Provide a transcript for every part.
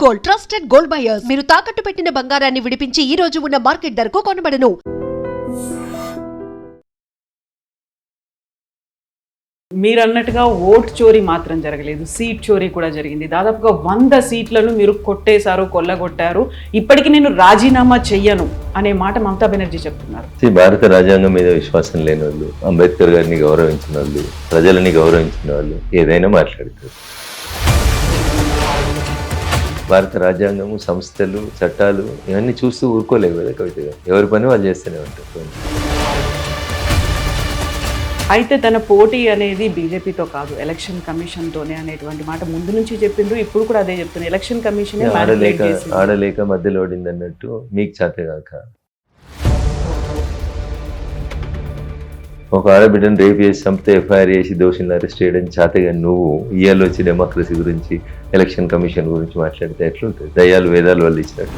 Gold, trusted gold buyers. మీరు తాకట్టు పెట్టిన బంగారాన్ని విడిపించి ఈ రోజు ఉన్న మార్కెట్ ధరకు కొనబడను. మీరు అన్నట్టుగా ఓట్ చోరీ మాత్రం జరగలేదు, సీట్ చోరీ కూడా జరిగింది. దాదాపుగా 100 సీట్లను మీరు కొట్టేశారు, కొల్లగొట్టారు. ఇప్పటికీ నేను రాజీనామా చెయ్యను అనే మాట మమతా బెనర్జీ చెప్తున్నారు. భారత రాజ్యాంగం మీద విశ్వాసం లేని వాళ్ళు, అంబేద్కర్ గారిని గౌరవించిన వాళ్ళు, ప్రజలని గౌరవించిన వాళ్ళు ఏదైనా మాట్లాడతారు. భారత రాజ్యాంగము, సంస్థలు, చట్టాలు ఇవన్నీ చూస్తూ ఊరుకోలేవు కదా కవిత గారు. ఎవరి పని వాళ్ళు చేస్తూనే ఉంటారు. అయితే తన పోటీ అనేది బీజేపీతో కాదు, ఎలక్షన్ కమిషన్ తోనే అనేటువంటి మాట ముందు నుంచి చెప్పిండ్రు, ఇప్పుడు కూడా అదే చెప్తున్నారు. ఎలక్షన్ కమిషన్ ఆడలేక మధ్యలో ఓడింది అన్నట్టు మీకు చేతగాక. ఒక ఆడబిడ్డను రేపు చేసి చంపితే ఎఫ్ఐఆర్ చేసి దోషులను అరెస్ట్ చేయడం చేతగా నువ్వు ఇయ్యాలు వచ్చి డెమోక్రసీ గురించి, ఎలక్షన్ కమిషన్ గురించి మాట్లాడితే ఎట్లుంటుంది? దయ్యాలు వేదాలు వాళ్ళు ఇచ్చినట్టు.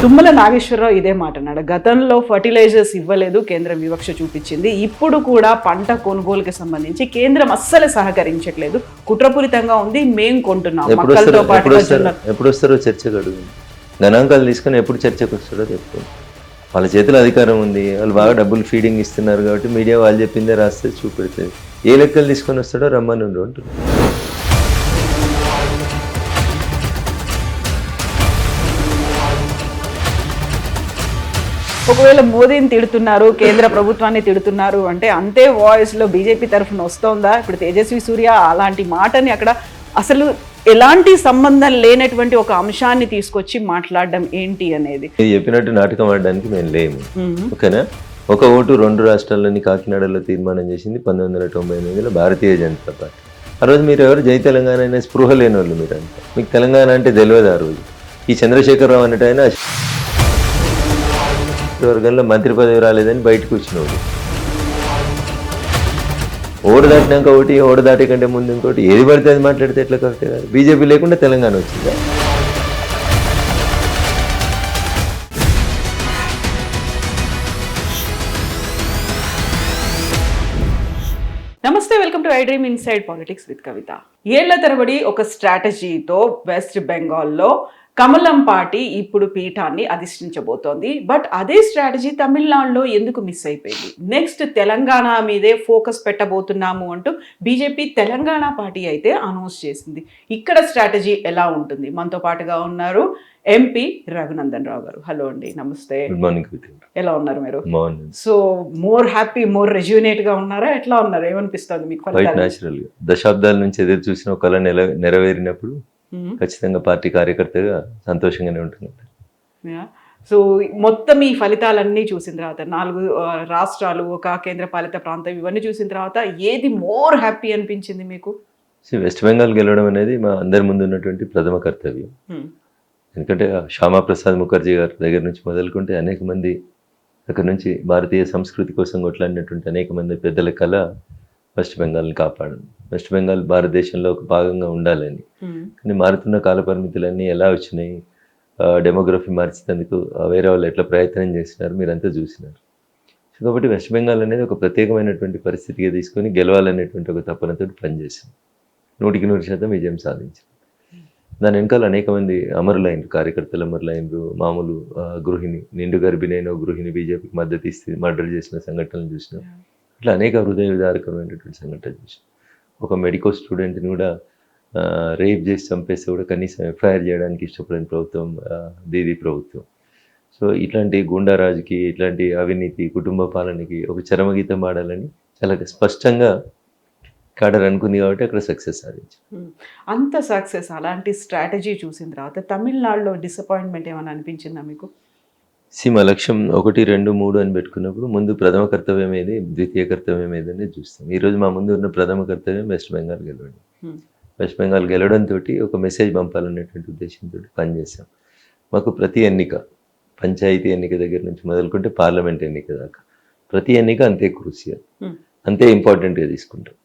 తుమ్మల నాగేశ్వరరావు ఇదే మాట అన్నాడు. గతంలో ఫర్టిలైజర్స్ ఇవ్వలేదు, కేంద్రం వివక్ష చూపించింది. ఇప్పుడు కూడా పంట కొనుగోలుకి సంబంధించి కేంద్రం అస్సలు సహకరించట్లేదు, కుట్రపూరితంగా ఉంది, మేం కొంటున్నాం. ఎప్పుడు వస్తారో చర్చకు అడుగు. గణాంకాలు తీసుకొని ఎప్పుడు చర్చకు వస్తారో చెప్తాను. వాళ్ళ చేతిలో అధికారం ఉంది, వాళ్ళు బాగా డబ్బులు ఫీడింగ్ ఇస్తున్నారు కాబట్టి మీడియా వాళ్ళు చెప్పిందే రాస్తే చూపెడుతుంది. ఏ లెక్కలు తీసుకొని వస్తాడో రమ్మని అంటున్నారు. ఒకవేళ మోదీని తిడుతున్నారు, కేంద్ర ప్రభుత్వాన్ని తిడుతున్నారు అంటే అంతే వాయిస్లో బీజేపీ తరఫున వస్తోందా? ఇప్పుడు తేజస్వి సూర్య అలాంటి మాటని అక్కడ అసలు ఎలాంటి సంబంధం లేనటువంటి ఒక అంశాన్ని తీసుకొచ్చి మాట్లాడడం ఏంటి అనేది. చెప్పినట్టు నాటకం ఆడడానికి మేము లేము. ఓకేనా? ఒక ఓటు 2 రాష్ట్రాల్లోని కాకినాడలో తీర్మానం చేసింది 1998లో భారతీయ జనతా పార్టీ. ఆ రోజు మీరు ఎవరు జై తెలంగాణ అనే స్పృహ లేని వాళ్ళు మీరంతా. మీకు తెలంగాణ అంటే తెలియదు ఆ రోజు. ఈ చంద్రశేఖరరావు అన్నట్టు ఆయన వర్గంలో మంత్రి పదవి రాలేదని బయటకు వచ్చినోడు. ఓటు దాటినాక ఒకటి, ఓటు దాటి కంటే ముందు ఇంకోటి, ఏది పడితే అది మాట్లాడితే ఎట్లా కరెక్ట్ కాదు. బీజేపీ లేకుండా తెలంగాణ వచ్చిందా? నమస్తే, welcome to I dream inside politics with Kavitha. ఏళ్ల తరబడి ఒక స్ట్రాటజీతో వెస్ట్ బెంగాల్లో కమలం పార్టీ ఇప్పుడు పీఠాన్ని అధిష్ఠించబోతోంది. బట్ అదే స్ట్రాటజీ తమిళనాడులో ఎందుకు మిస్ అయిపోయింది? నెక్స్ట్ తెలంగాణ మీదే ఫోకస్ పెట్టబోతున్నాము అంటూ బీజేపీ తెలంగాణ పార్టీ అయితే అనౌన్స్ చేసింది. ఇక్కడ స్ట్రాటజీ ఎలా ఉంటుంది? మనతో పాటుగా ఉన్నారు ఎంపీ రఘునందన్ రావు గారు. హలో అండి, నమస్తే. Good morning. ఎలా ఉన్నారు మీరు? So more happy, more rejuvenate గా ఉన్నారా? ఎట్లా ఉన్నారు? ఏమనిపిస్తుంది మీకు? న్యాచురల్ గా దశాబ్దాల నుంచి ఎదురు చూసిన ఒక కళ నెరవేరినప్పుడు ఖచ్చితంగా పార్టీ కార్యకర్తగా సంతోషంగానే ఉంటుంది. సో మొత్తం ఈ ఫలితాలన్నీ చూసిన తర్వాత 4 రాష్ట్రాలు, ఒక కేంద్ర పాలిత ప్రాంతం, ఇవన్నీ చూసిన తర్వాత ఏది మోర్ హ్యాపీ అనిపించింది మీకు? వెస్ట్ బెంగాల్ గెలవడం అనేది మా అందరి ముందు ఉన్నటువంటి ప్రథమ కర్తవ్యం. ఎందుకంటే శ్యామా ప్రసాద్ ముఖర్జీ గారి దగ్గర నుంచి మొదలుకుంటే అనేక మంది అక్కడ నుంచి భారతీయ సంస్కృతి కోసం కొట్లాడినటువంటి అనేక మంది పెద్దల కళ వెస్ట్ బెంగాల్ని కాపాడడం. వెస్ట్ బెంగాల్ భారతదేశంలో ఒక భాగంగా ఉండాలని. కానీ మారుతున్న కాల పరిమితులన్నీ ఎలా వచ్చినాయి, డెమోగ్రఫీ మార్చేందుకు వేరే వాళ్ళు ఎట్లా ప్రయత్నం చేసినారు మీరంతా చూసినారు. సో కాబట్టి వెస్ట్ బెంగాల్ అనేది ఒక ప్రత్యేకమైనటువంటి పరిస్థితిగా తీసుకొని గెలవాలనేటువంటి ఒక తపనతో పనిచేసింది. 100% విజయం సాధించింది. దాని వెనకాల అనేక మంది అమరులైనరు, కార్యకర్తలు అమరులైనరు. మామూలు గృహిణి, నిండు గర్భిణైన గృహిణి బీజేపీకి మద్దతు ఇస్తే మర్డర్ చేసిన సంఘటనలు చూసినాం. ఇట్లా అనేక హృదయ విదారకమైనటువంటి సంఘటనలు చూసినాం. ఒక మెడికల్ స్టూడెంట్ని కూడా రేప్ చేసి చంపేస్తే కూడా కనీసం ఎఫ్ఐఆర్ చేయడానికి ఇష్టపడిన ప్రభుత్వం దీది ప్రభుత్వం. సో ఇట్లాంటి గూండారాజుకి, ఇట్లాంటి అవినీతి, కుటుంబ పాలనకి ఒక చరమగీతం ఆడాలని చాలా స్పష్టంగా కాడర్ అనుకుంది కాబట్టి అక్కడ సక్సెస్ సాధించారు. అంత సక్సెస్, అలాంటి స్ట్రాటజీ చూసిన తర్వాత తమిళనాడులో డిసప్పాయింట్మెంట్ ఏమైనా అనిపించిందా మీకు? మా లక్ష్యం 1, 2, 3 అని పెట్టుకున్నప్పుడు ముందు ప్రథమ కర్తవ్యం ఏది, ద్వితీయ కర్తవ్యం ఏదని చూస్తాం. ఈరోజు మా ముందు ఉన్న ప్రథమ కర్తవ్యం వెస్ట్ బెంగాల్ గెలవడం. వెస్ట్ బెంగాల్ గెలవడంతో ఒక మెసేజ్ పంపాలనేటువంటి ఉద్దేశంతో పనిచేసాం. మాకు ప్రతి ఎన్నిక, పంచాయతీ ఎన్నిక దగ్గర నుంచి మొదలుకుంటే పార్లమెంట్ ఎన్నిక దాకా ప్రతి ఎన్నిక అంతే క్రూసియల్, అంతే ఇంపార్టెంట్గా తీసుకుంటాం.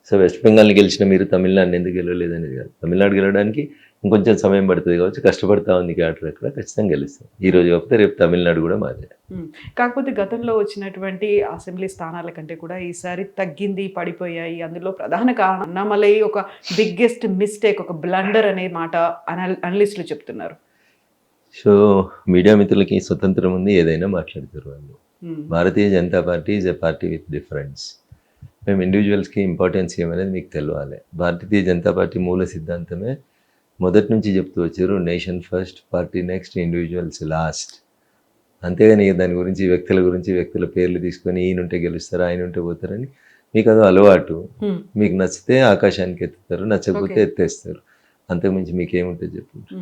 సో వెస్ట్ బెంగాల్ని గెలిచిన మీరు తమిళనాడుని ఎందుకు గెలవలేదనేది కాదు. తమిళనాడు గెలవడానికి ఇంకొంచెం సమయం పడుతుంది కావచ్చు, కష్టపడతా ఉంది క్యాడర్ అక్కడ, ఖచ్చితంగా గెలుస్తాం. ఈ రోజు కాకపోతే రేపు తమిళనాడు కూడా మాదే. కాకపోతే గతంలో వచ్చినటువంటి అసెంబ్లీ స్థానాల కంటే కూడా ఈసారి తగ్గింది, పడిపోయాయి. అందులో ప్రధాన కారణం అన్నామలై ఒక బిగ్గెస్ట్ మిస్టేక్, ఒక బ్లండర్ అనే మాట అనలిస్టులు చెప్తున్నారు. సో మీడియా మిత్రులకి స్వతంత్రం ఉంది, ఏదైనా మాట్లాడతారు వాళ్ళు. Bharatiya Janata party is a party with difference. మేము ఇండివిజువల్స్కి ఇంపార్టెన్స్ ఏమనేది మీకు తెలియాలి. భారతీయ జనతా పార్టీ మూల సిద్ధాంతమే మొదటి నుంచి చెప్తూ వచ్చారు, nation first, party next, individuals last. అంతేగాని దాని గురించి వ్యక్తుల పేర్లు తీసుకొని ఈయన ఉంటే గెలుస్తారు, ఆయన ఉంటే పోతారని మీకు అది అలవాటు. మీకు నచ్చితే ఆకాశానికి ఎత్తుతారు, నచ్చకపోతే ఎత్తేస్తారు. అంతకుమించి మీకేముంటుంది చెప్పండి.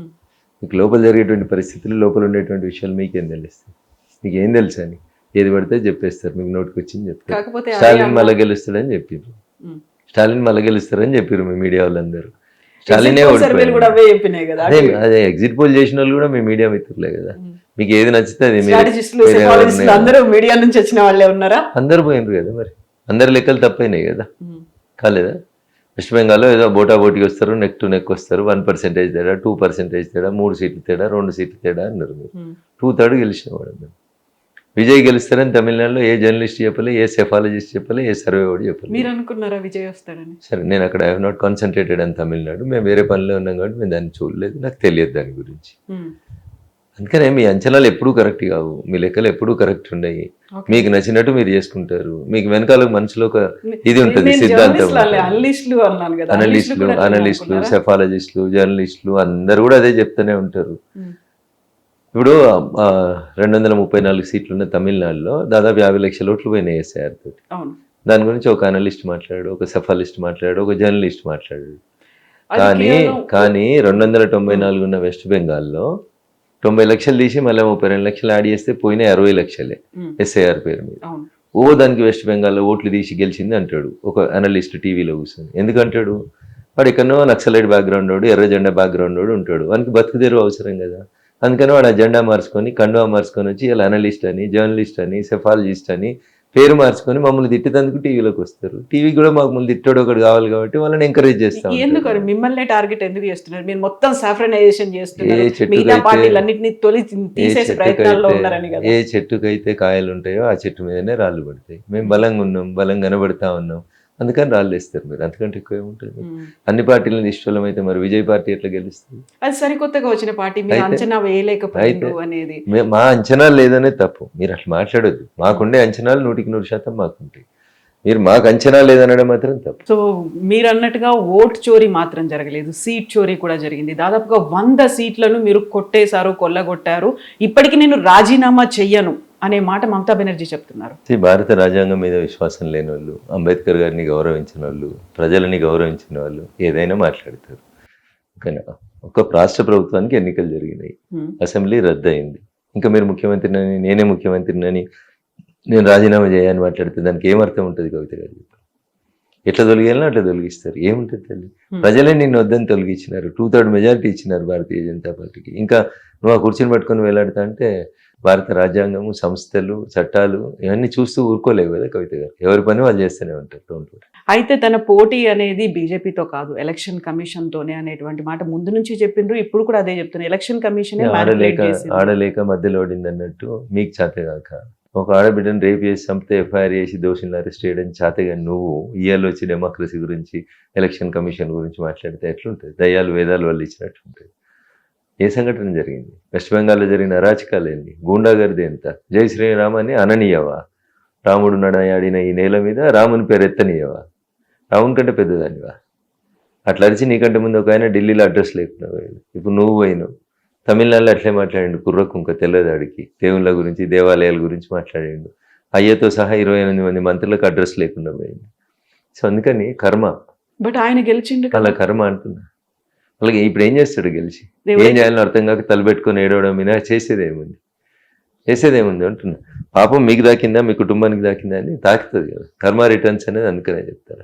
మీకు లోపల జరిగేటువంటి పరిస్థితులు, లోపల ఉండేటువంటి విషయాలు మీకేం తెలుస్తాయి? మీకు ఏం తెలుసు అని ఏది పడితే చెప్పేస్తారు, మీకు నోటికి వచ్చింది చెప్తారు. స్టాలిన్ మళ్ళీ గెలుస్తాడని చెప్పారు, స్టాలిన్ మళ్ళీ గెలుస్తారని చెప్పారు మీ మీడియా వాళ్ళందరూ. స్టాలినే అదే ఎగ్జిట్ పోల్ చేసిన వాళ్ళు కూడా మీ మీడియా మిత్రులే కదా. మీకు ఏది నచ్చితే అది మీడియా నుంచి వచ్చిన వాళ్ళే ఉన్నారా? అందరు పోయినరు కదా, మరి అందరి లెక్కలు తప్పైనాయి కదా, కాలేదా? వెస్ట్ బెంగాల్లో ఏదో బోటాబోటీకి వస్తారు, నెక్ టు నెక్ వస్తారు, 1% తేడా, 2% తేడా, 3 సీట్లు తేడా, 2 సీట్లు తేడా అన్నారు. మీరు 2/3 గెలిచిన వాడు. విజయ్ గెలుస్తారని తమిళనాడులో ఏ జర్నలిస్ట్ చెప్పలే, ఏ సెఫాలజిస్ట్ చెప్పలే, ఏ సర్వే వాడు చెప్పలే. మీరు అనుకున్నారా విజయ్ వస్తాడని? సరే, నేను అక్కడ ఐ హావ్ నాట్ కాన్సన్ట్రేటెడ్ అని తమిళనాడు. మేము వేరే పనిలో ఉన్నాం కాబట్టి మేము దాన్ని చూడలేదు, నాకు తెలియదు దాని గురించి. అందుకనే మీ అంచనాలు ఎప్పుడూ కరెక్ట్ కావు, మీ లెక్కలు ఎప్పుడూ కరెక్ట్ ఉన్నాయి. మీకు నచ్చినట్టు మీరు చేసుకుంటారు. మీకు వెనకాల మనసులో ఒక ఇది ఉంటుంది, సిద్ధాంతం. అనలిస్టులు, సెఫాలజిస్టులు, జర్నలిస్టులు అందరు కూడా అదే చెప్తూనే ఉంటారు. ఇప్పుడు 234 సీట్లు ఉన్న తమిళనాడులో దాదాపు 50 లక్షల ఓట్లు పోయినాయి ఎస్ఐఆర్ తోటి. దాని గురించి ఒక అనలిస్ట్ మాట్లాడాడు, ఒక సెఫాలిస్ట్ మాట్లాడాడు, ఒక జర్నలిస్ట్ మాట్లాడాడు. కానీ 294 ఉన్న వెస్ట్ బెంగాల్లో 90 లక్షలు తీసి మళ్ళీ 32 లక్షలు యాడ్ చేస్తే పోయిన 60 లక్షలే ఎస్ఐఆర్ పేరు మీద. దానికి వెస్ట్ బెంగాల్లో ఓట్లు తీసి గెలిచింది అంటాడు ఒక అనలిస్ట్ టీవీలో కూర్చొని. ఎందుకంటాడు? వాడు ఎక్కడో నక్సలైట్ బ్యాక్గ్రౌండ్ వాడు, ఎర్ర జెండా బ్యాక్గ్రౌండ్ వాడు ఉంటాడు, వానికి బతుకుదేరు అవసరం కదా. అందుకని వాడు ఆ జెండా మార్చుకొని, కండువా మార్చుకొని వచ్చి ఇలా అనలిస్ట్ అని, జర్నలిస్ట్ అని, సెఫాలజిస్ట్ అని పేరు మార్చుకొని మమ్మల్ని తిట్టేందుకు టీవీలోకి వస్తారు. టీవీ కూడా మమ్మల్ని తిట్టాడు ఒకటి కావాలి కాబట్టి వాళ్ళని ఎంకరేజ్ చేస్తాం. ఎందుకు మిమ్మల్ని టార్గెట్ ఎందుకు చేస్తున్నారు? మీరు మొత్తం సాఫ్రనైజేషన్ చేస్తున్నారు, మిగతా పార్టీలన్నిటిని తీసేసే ప్రయత్నాల్లో ఉన్నారని కదా. ఏ చెట్టుకైతే కాయలు ఉంటాయో ఆ చెట్టు మీదనే రాళ్ళు పడతాయి. మేము బలంగా ఉన్నాం, బలంగా కనబడతా ఉన్నాం, అందుకని రాళ్ళు వేస్తారు మీరు. అంతకంటే ఎక్కువ ఏముంటుంది? అన్ని పార్టీలను ఇష్టం అయితే మరి విజయ్ పార్టీ ఎట్లా గెలుస్తుంది? అది సరికొత్తగా వచ్చిన పార్టీ, మీరు అంచనా వేయలేకపోయింది అనేది. మా అంచనా లేదనే తప్పు. మీరు అట్లా మాట్లాడొద్దు. మాకుండే అంచనాలు 100% మాకుంటాయి. మీరు మాకు అంచనా లేదనడం మాత్రం తప్పు. సో మీరు అన్నట్టుగా ఓట్ చోరీ మాత్రం జరగలేదు, సీట్ చోరీ కూడా జరిగింది. దాదాపుగా 100 సీట్లను మీరు కొట్టేశారు, కొల్లగొట్టారు. ఇప్పటికీ నేను రాజీనామా చెయ్యను అనే మాట మమతా బెనర్జీ చెప్తున్నారు. భారత రాజ్యాంగం మీద విశ్వాసం లేని వాళ్ళు, అంబేద్కర్ గారిని గౌరవించిన వాళ్ళు, ప్రజలని గౌరవించిన వాళ్ళు ఏదైనా మాట్లాడతారు. కానీ ఒక రాష్ట్ర ప్రభుత్వానికి ఎన్నికలు జరిగినాయి, అసెంబ్లీ రద్దు అయింది. ఇంకా మీరు ముఖ్యమంత్రిని, నేనే ముఖ్యమంత్రిని, నేను రాజీనామా చేయని మాట్లాడితే దానికి ఏమర్థం ఉంటుంది? కవిత గారు ఎట్లా తొలగియాలనో అట్లా తొలగిస్తారు. ఏముంటుంది తల్లి? ప్రజలే నిన్ను వద్దని తొలగించినారు, 2/3 మెజారిటీ ఇచ్చినారు భారతీయ జనతా పార్టీకి. ఇంకా నువ్వు ఆ కుర్చీని పట్టుకొని వేలాడుతా అంటే భారత రాజ్యాంగము, సంస్థలు, చట్టాలు ఇవన్నీ చూస్తూ ఊరుకోలేవు కదా కవిత గారు. ఎవరి పని వాళ్ళు చేస్తూనే ఉంటారు. అయితే తన పోటీ అనేది బీజేపీతో కాదు, ఎలక్షన్ కమిషన్ తోనే అనేటువంటి మాట ముందు నుంచి చెప్పిండ్రు, ఇప్పుడు కూడా అదే చెప్తున్నారు. ఎలక్షన్ కమిషన్ ఆడలేక మధ్యలో ఓడింది అన్నట్టు మీకు చేతగాక. ఒక ఆడబిడ్డను రేపు చేసి చంపితే ఎఫ్ఐఆర్ చేసి దోషులను అరెస్ట్ చేయడం చేతగా నువ్వు ఇయర్లో వచ్చి డెమోక్రసీ గురించి, ఎలక్షన్ కమిషన్ గురించి మాట్లాడితే ఎట్లుంటుంది? దయ్యాలు వేదాలు వాళ్ళు ఇచ్చినట్టు ఉంటుంది. ఏ సంఘటన జరిగింది? వెస్ట్ బెంగాల్లో జరిగిన అరాచకాలు ఏంటి? గూండాగర్ది ఎంత? జై శ్రీరామ్ అని అననీయవా? రాముడు నడయాడిన ఈ నేల మీద రాముని పేరు ఎత్తనీయవా? రాముని కంటే పెద్దదానివా? అట్లా అరిచి నీకంటే ముందు ఒక ఆయన ఢిల్లీలో అడ్రస్ లేకుండా పోయాడు. ఇప్పుడు నువ్వు పోయినావు. తమిళనాడులో అట్లే మాట్లాడిండు, కుర్రకుంక తెల్లదాడికి, దేవుళ్ళ గురించి, దేవాలయాల గురించి మాట్లాడిండు. అయ్యతో సహా 28 మంది మంత్రులకు అడ్రస్ లేకుండా పోయింది. సో అందుకని కర్మ. బట్ ఆయన గెలిచిండు, అలా కర్మ అంటున్నా. అలాగే ఇప్పుడు ఏం చేస్తాడు గెలిచి? ఏం చేయాలని అర్థం కాక తలబెట్టుకొని ఏడవడం మీద చేసేదేముంది అంటున్నా. పాపం మీకు దాకిందా, మీ కుటుంబానికి దాకిందా అని తాకుతుంది కదా. కర్మ రిటర్న్స్ అనేది అందుకనే చెప్తారు.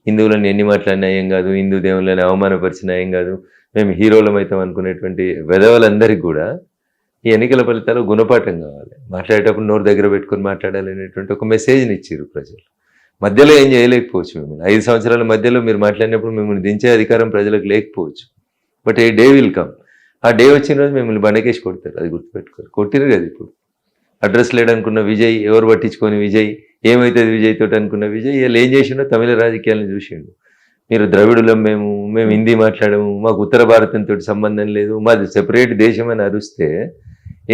హిందువులను ఎన్ని మాట్లాడినా ఏం కాదు, హిందూ దేవుళ్ళని అవమానపరిచినా ఏం కాదు, మేము హీరోలం అవుతాం అనుకునేటువంటి వెధవలందరికీ కూడా ఈ ఎన్నికల ఫలితాలు గుణపాఠం కావాలి. మాట్లాడేటప్పుడు నోరు దగ్గర పెట్టుకొని మాట్లాడాలి అనేటువంటి ఒక మెసేజ్ని ఇచ్చారు ప్రజలు. మధ్యలో ఏం చేయలేకపోవచ్చు. మిమ్మల్ని 5 సంవత్సరాల మధ్యలో మీరు మాట్లాడినప్పుడు మిమ్మల్ని దించే అధికారం ప్రజలకు లేకపోవచ్చు. But A day will come. ఆ డే వచ్చిన రోజు మిమ్మల్ని బండకేసి కొడతారు, అది గుర్తుపెట్టుకోరు. కొట్టిరు కదా ఇప్పుడు. అడ్రస్ లేడనుకున్న విజయ్, ఎవరు పట్టించుకొని విజయ్, ఏమవుతుంది విజయ్ తోటి అనుకున్న విజయ్ ఇలా ఏం చేసిండో తమిళ రాజకీయాలను చూసిండు. మీరు ద్రవిడులం, మేము హిందీ మాట్లాడము, మాకు ఉత్తర భారతంతో సంబంధం లేదు, మాది సెపరేట్ దేశం అని అరుస్తే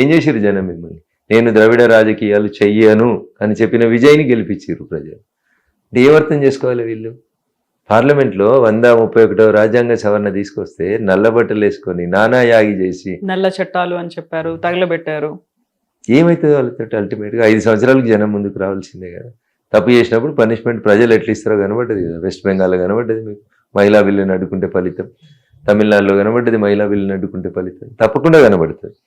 ఏం చేసిరు జనం మిమ్మల్ని? నేను ద్రవిడ రాజకీయాలు చెయ్యను అని చెప్పిన విజయ్ని గెలిపించారు ప్రజలు. అంటే ఏమర్థం చేసుకోవాలి వీళ్ళు? పార్లమెంట్లో 131వ రాజ్యాంగ సవరణ తీసుకొస్తే నల్లబట్టలు వేసుకొని నానా యాగి చేసి నల్ల చట్టాలు అని చెప్పారు, తగలబెట్టారు. ఏమవుతుంది వాళ్ళతో? అల్టిమేట్గా 5 సంవత్సరాలకు జనం ముందుకు రావాల్సిందే కదా. తప్పు చేసినప్పుడు పనిష్మెంట్ ప్రజలు ఎట్లా ఇస్తారో కనబడ్డది కదా. వెస్ట్ బెంగాల్లో కనబడ్డది మీకు మహిళా బిల్లుని అడ్డుకుంటే ఫలితం, తమిళనాడులో కనబడ్డది మహిళా బిల్లుని అడ్డుకుంటే ఫలితం, తప్పకుండా కనబడుతుంది.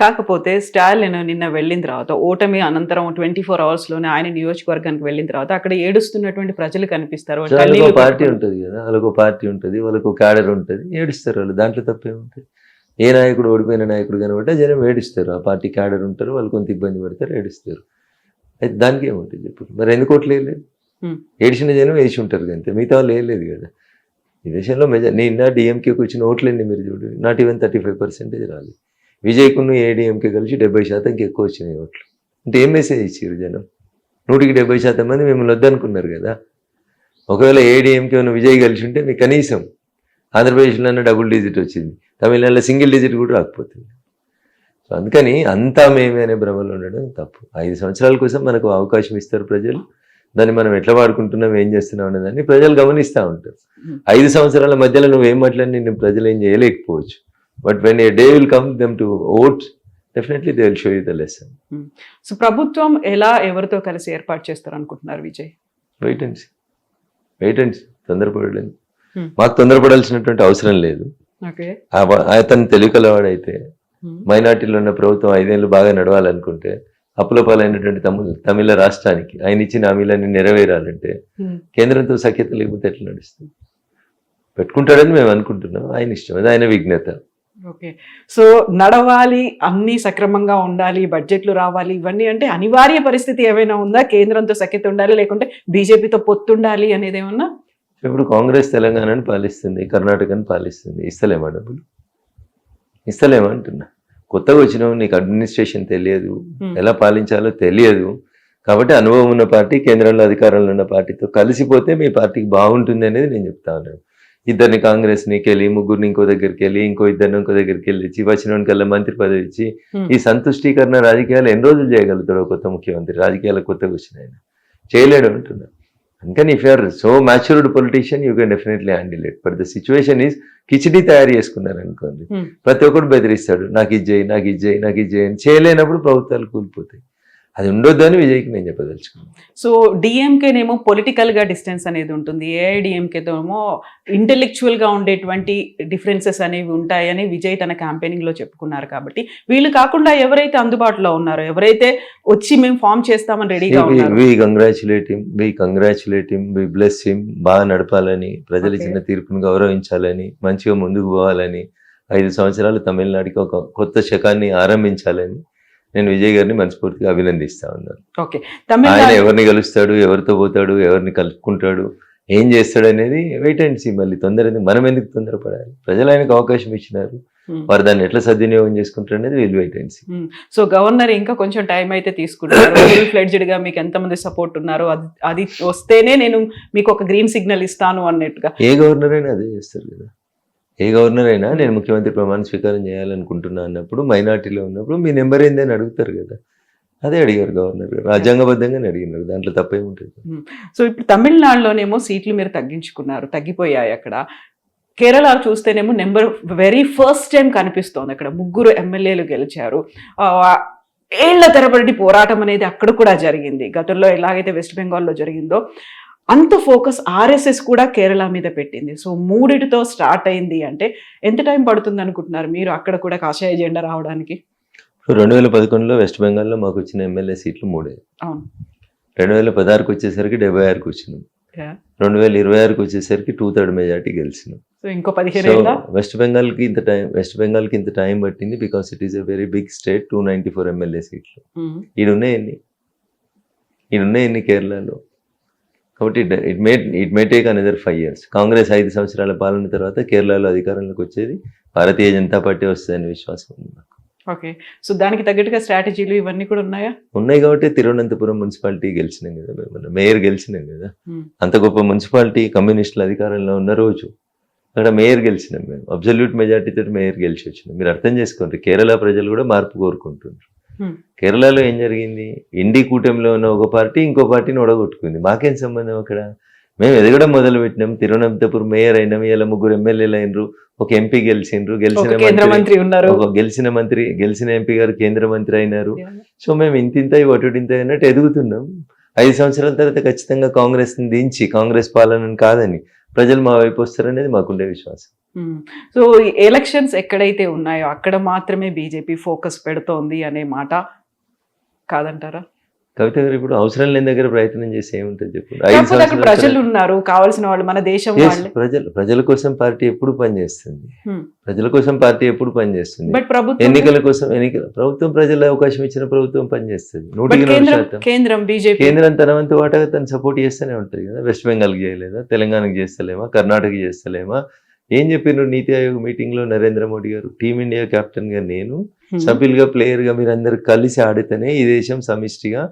కాకపోతే స్టాలిన్ నిన్న వెళ్ళిన తర్వాత ఓటమి అనంతరం 24 అవర్స్లోనే ఆయన నియోజకవర్గానికి వెళ్ళిన తర్వాత అక్కడ ఏడుస్తున్నటువంటి ప్రజలు కనిపిస్తారు. వాళ్ళు వాళ్ళకు కన్నీళ్లు పార్టీ పెట్టుకుంటారు. ఉంటుంది కదా, వాళ్ళకు పార్టీ ఉంటుంది, వాళ్ళకు క్యాడర్ ఉంటుంది, ఏడుస్తారు వాళ్ళు. దాంట్లో తప్పేముంటుంది? ఏ నాయకుడు ఓడిపోయిన నాయకుడు కనబడ్డా జనం ఏడుస్తారు. ఆ పార్టీ క్యాడర్ ఉంటారు, వాళ్ళు కొంత ఇబ్బంది పడతారు, ఏడుస్తారు. అయితే దానికి ఏముంటుంది ఇప్పుడు? మరి ఎందుకు ఓట్లు వేయలేదు? ఏడిచిన జనం వేసి ఉంటారు అంతే, మిగతా వాళ్ళు వేయలేదు కదా. ఈ దేశంలో నిన్న డిఎంకేకి వచ్చిన ఓట్లండి మీరు చూడు, నాట్ ఈవెన్ 35% రాలేదు. విజయ్కును ఏడీఎంకే కలిసి 70% ఎక్కువ వచ్చినాయి ఓట్లు. అంటే ఏం మెసేజ్ ఇచ్చారు జనం? 100% మంది మిమ్మల్ని వద్దనుకున్నారు కదా. ఒకవేళ ఏడీఎంకే ఉన్న విజయ్ కలిసి ఉంటే మీకు కనీసం ఆంధ్రప్రదేశ్లోనే డబుల్ డిజిట్ వచ్చింది, తమిళనాడులో సింగిల్ డిజిట్ కూడా రాకపోతుంది. సో అందుకని అంతా మేమే అనే భ్రమలో ఉండడం తప్పు. 5 సంవత్సరాల కోసం మనకు అవకాశం ఇస్తారు ప్రజలు, దాన్ని మనం ఎట్లా వాడుకుంటున్నాం, ఏం చేస్తున్నాం అనేదాన్ని ప్రజలు గమనిస్తూ ఉంటారు. 5 సంవత్సరాల మధ్యలో నువ్వేం మాట్లాడి నేను ప్రజలు ఏం చేయలేకపోవచ్చు. But when a day will come them to vote, definitely they will show you the lesson. So ప్రభుత్వం ఎలా ఎవరితో కలిసి ఏర్పాటు చేస్తారు అనుకుంటున్నారు విజయ్? వెయిట్ అండ్ సీ, తొందరపడలేదు. మాకు తొందరపడాల్సినటువంటి అవసరం లేదు. ఓకే, అతను తెలుగు కలవాడైతే మైనార్టీలో ఉన్న ప్రభుత్వం 5 ఏళ్ళు బాగా నడవాలనుకుంటే అప్పుల పాలైనటువంటి తమిళ రాష్ట్రానికి ఆయన ఇచ్చిన హామీలన్నీ నెరవేరాలంటే కేంద్రంతో సఖ్యత లేకపోతే ఎట్లా నడుస్తుంది? పెట్టుకుంటాడని మేము అనుకుంటున్నాం, ఆయన ఇష్టం, అది ఆయన విజ్ఞత. ఓకే. సో నడవాలి, అన్ని సక్రమంగా ఉండాలి, బడ్జెట్లు రావాలి, ఇవన్నీ అంటే అనివార్య పరిస్థితి ఏమైనా ఉందా? కేంద్రంతో సఖ్యత ఉండాలి, లేకుంటే బీజేపీతో పొత్తుండాలి అనేది ఏమన్నా? ఇప్పుడు కాంగ్రెస్ తెలంగాణని పాలిస్తుంది, కర్ణాటకని పాలిస్తుంది, ఇస్తలేమా డబ్బులు? ఇస్తలేమంటున్నా. కొత్తగా వచ్చినావు, నీకు అడ్మినిస్ట్రేషన్ తెలియదు, ఎలా పాలించాలో తెలియదు, కాబట్టి అనుభవం ఉన్న పార్టీ కేంద్రంలో అధికారంలో ఉన్న పార్టీతో కలిసిపోతే మీ పార్టీకి బాగుంటుంది అనేది నేను చెప్తా ఉన్నాను. ఇద్దరిని కాంగ్రెస్నికి వెళ్ళి, ముగ్గురిని ఇంకో దగ్గరికి వెళ్ళి, ఇంకో ఇద్దరిని ఇంకో దగ్గరికి వెళ్ళి ఇచ్చి, వచ్చినోనికల్లా మంత్రి పదవి ఇచ్చి ఈ సంతుష్టీకరణ రాజకీయాలు ఎన్ని రోజులు చేయగలుగుతాడు కొత్త ముఖ్యమంత్రి? రాజకీయాలకు కొత్తగా వచ్చిన ఆయన చేయలేడు అంటున్నా. అందుకని if you're so matured politician you can definitely handle it. But the situation is khichdi తయారు చేసుకున్నారు అనుకోండి, ప్రతి ఒక్కరు బెదిరిస్తాడు, నాకు ఇది చేయి, నాకు ఇది చేయి, నాకు ఇది చేయని. చేయలేనప్పుడు ప్రభుత్వాలు కూలిపోతాయి. అది ఉండొద్దు అని విజయ్కి నేను చెప్పదలుచుకున్నాను. సో డిఎంకేనేమో పొలిటికల్గా డిస్టెన్స్ అనేది ఉంటుంది, ఏఐడిఎంకేతో ఏమో ఇంటెలెక్చువల్గా ఉండేటువంటి డిఫరెన్సెస్ అనేవి ఉంటాయని విజయ్ తన క్యాంపెయినింగ్లో చెప్పుకున్నారు. కాబట్టి వీళ్ళు కాకుండా ఎవరైతే అందుబాటులో ఉన్నారో, ఎవరైతే వచ్చి మేము ఫామ్ చేస్తామని రెడీగా ఉన్నారు, we congratulate him, we bless him. బాగా నడపాలని, ప్రజలు ఇచ్చిన తీర్పును గౌరవించాలని, మంచిగా ముందుకు పోవాలని, 5 సంవత్సరాలు తమిళనాడుకి ఒక కొత్త శకాన్ని ఆరంభించాలని నేను విజయ్ గారిని మనస్ఫూర్తిగా అభినందిస్తా ఉన్నాను. ఓకే, ఆయన ఎవరిని కలుస్తాడు, ఎవరితో పోతాడు, ఎవరిని కలుపుకుంటాడు, ఏం చేస్తాడు అనేది వెయిట్ అండ్ సీ. మళ్ళీ మనం ఎందుకు తొందరపడాలి? ప్రజలు ఆయనకు అవకాశం ఇచ్చినారు, వారు దాన్ని ఎట్లా సద్వినియోగం చేసుకుంటారు అనేది వీళ్ళు wait and see. So governor ఇంకా కొంచెం టైం అయితే తీసుకుంటారు. ఫుల్ ఫ్లెడ్జ్డ్ గా మీకు ఎంతమంది సపోర్ట్ ఉన్నారో అది వస్తేనే నేను మీకు ఒక గ్రీన్ సిగ్నల్ ఇస్తాను అన్నట్టుగా. ఏ గవర్నర్ అయినా అదే చేస్తారు కదా. ఏ గవర్నర్ అయినా నేను ముఖ్యమంత్రి ప్రమాణ స్వీకారం చేయాలనుకుంటున్నా అన్నప్పుడు, మైనార్టీలో ఉన్నప్పుడు మీ నెంబర్ ఏంది అని అడుగుతారు కదా. అదే అడిగారు గవర్నర్ గారు, రాజ్యాంగబద్ధంగానే అడిగినారు, దాంట్లో తప్పేముంటుంది. సో ఇప్పుడు తమిళనాడులోనేమో సీట్లు మీరు తగ్గిపోయాయి అక్కడ. కేరళ చూస్తేనేమో నెంబర్ వెరీ ఫస్ట్ టైం కనిపిస్తోంది, అక్కడ 3 ఎమ్మెల్యేలు గెలిచారు. ఏళ్ల తరబడి పోరాటం అనేది అక్కడ కూడా జరిగింది. గతంలో ఎలాగైతే వెస్ట్ బెంగాల్లో జరిగిందో అంత ఫోకస్ ఆర్ఎస్ఎస్ కూడా కేరళ మీద పెట్టింది. సో 3తో స్టార్ట్ అయింది అంటే ఎంత టైం పడుతుంది అనుకుంటున్నారు మీరు అక్కడ కూడా కాషాయ జెండా రావడానికి? 2011లో వెస్ట్ బెంగాల్లో మాకు వచ్చిన ఎమ్మెల్యే సీట్లు 3. అవును. 2016కి వచ్చేసరికి 76కి వచ్చినాం. 2026కి వచ్చేసరికి 2/3 మెజార్టీ గెలిచినాం. సో ఇంకో 15 ఏళ్ళ వెస్ట్ బెంగాల్కి ఇంత టైం పట్టింది because it is a very big state. 294 MLA సీట్లు. ఈడున్నాయి ఎన్ని కేరళలో? కాబట్టి it may take another 5 years. Congress 5 సంవత్సరాల పాలన తర్వాత కేరళలో అధికారంలోకి వచ్చేది భారతీయ జనతా పార్టీ వస్తుందని విశ్వాసం ఉంది నాకు. ఓకే, సో దానికి తగ్గట్టుగా స్ట్రాటజీలు ఇవన్నీ కూడా ఉన్నాయా? ఉన్నాయి కాబట్టి తిరువనంతపురం మున్సిపాలిటీ గెలిచినాం కదా, మేము మేయర్ గెలిచినాం కదా. అంత గొప్ప మున్సిపాలిటీ కమ్యూనిస్టుల అధికారంలో ఉన్న రోజు అక్కడ మేయర్ గెలిచినాం మేము. అబ్జల్యూట్ మెజార్టీతో మేయర్ గెలిచి వచ్చినాం. మీరు అర్థం చేసుకోండి, కేరళ ప్రజలు కూడా మార్పు కోరుకుంటున్నారు. కేరళలో ఏం జరిగింది, ఇండి కూటమిలో ఉన్న ఒక పార్టీ ఇంకో పార్టీని ఒడగొట్టుకుంది. మాకేం సంబంధం అక్కడ? మేము ఎదగడం మొదలు పెట్టినాం, తిరువనంతపురం మేయర్ అయినాం, ఇలా 3 ఎమ్మెల్యేలు అయినరు, ఒక ఎంపీ గెలిచిండ్రు, గెలిచిన ఎంపీ గారు కేంద్ర మంత్రి అయినారు. సో మేము ఇంతింత వటుడింత అన్నట్టు ఎదుగుతున్నాం. 5 సంవత్సరాల తర్వాత ఖచ్చితంగా కాంగ్రెస్ ని దించి కాంగ్రెస్ పాలనను కాదని ప్రజలు మా వైపు వస్తారనేది మాకుండే విశ్వాసం. సో ఎలక్షన్స్ ఎక్కడైతే ఉన్నాయో అక్కడ మాత్రమే బీజేపీ ఫోకస్ పెడుతోంది అనే మాట కాదంటారా? కవిత గారు, ఇప్పుడు అవసరం లేని దగ్గర ప్రయత్నం చేసి ఏముంటుంది చెప్పండి. ప్రజలు ఉన్నారు, కావాల్సిన వాళ్ళు, మన దేశం ప్రజల కోసం పార్టీ ఎప్పుడు పనిచేస్తుంది, ప్రజల కోసం పార్టీ ఎప్పుడు పనిచేస్తుంది. బట్ ప్రభుత్వం ఎన్నికల కోసం ప్రభుత్వం ప్రజల అవకాశం ఇచ్చిన ప్రభుత్వం పనిచేస్తుంది. 100% కేంద్రం బీజేపీ కేంద్రం తన వంతు వాటగా తను సపోర్ట్ చేస్తూనే ఉంటుంది కదా. వెస్ట్ బెంగాల్కి చేయలేదా, తెలంగాణకి చేస్తలేమా, కర్ణాటక చేస్తలేమా? ఏం చెప్పినారు నీతి ఆయోగ్ మీటింగ్ లో నరేంద్ర మోడీ గారు? టీమిండియా కెప్టెన్ గా నేను, సభ్యులుగా ప్లేయర్ గా మీరందరూ కలిసి ఆడితేనే ఈ దేశం సమిష్టిగా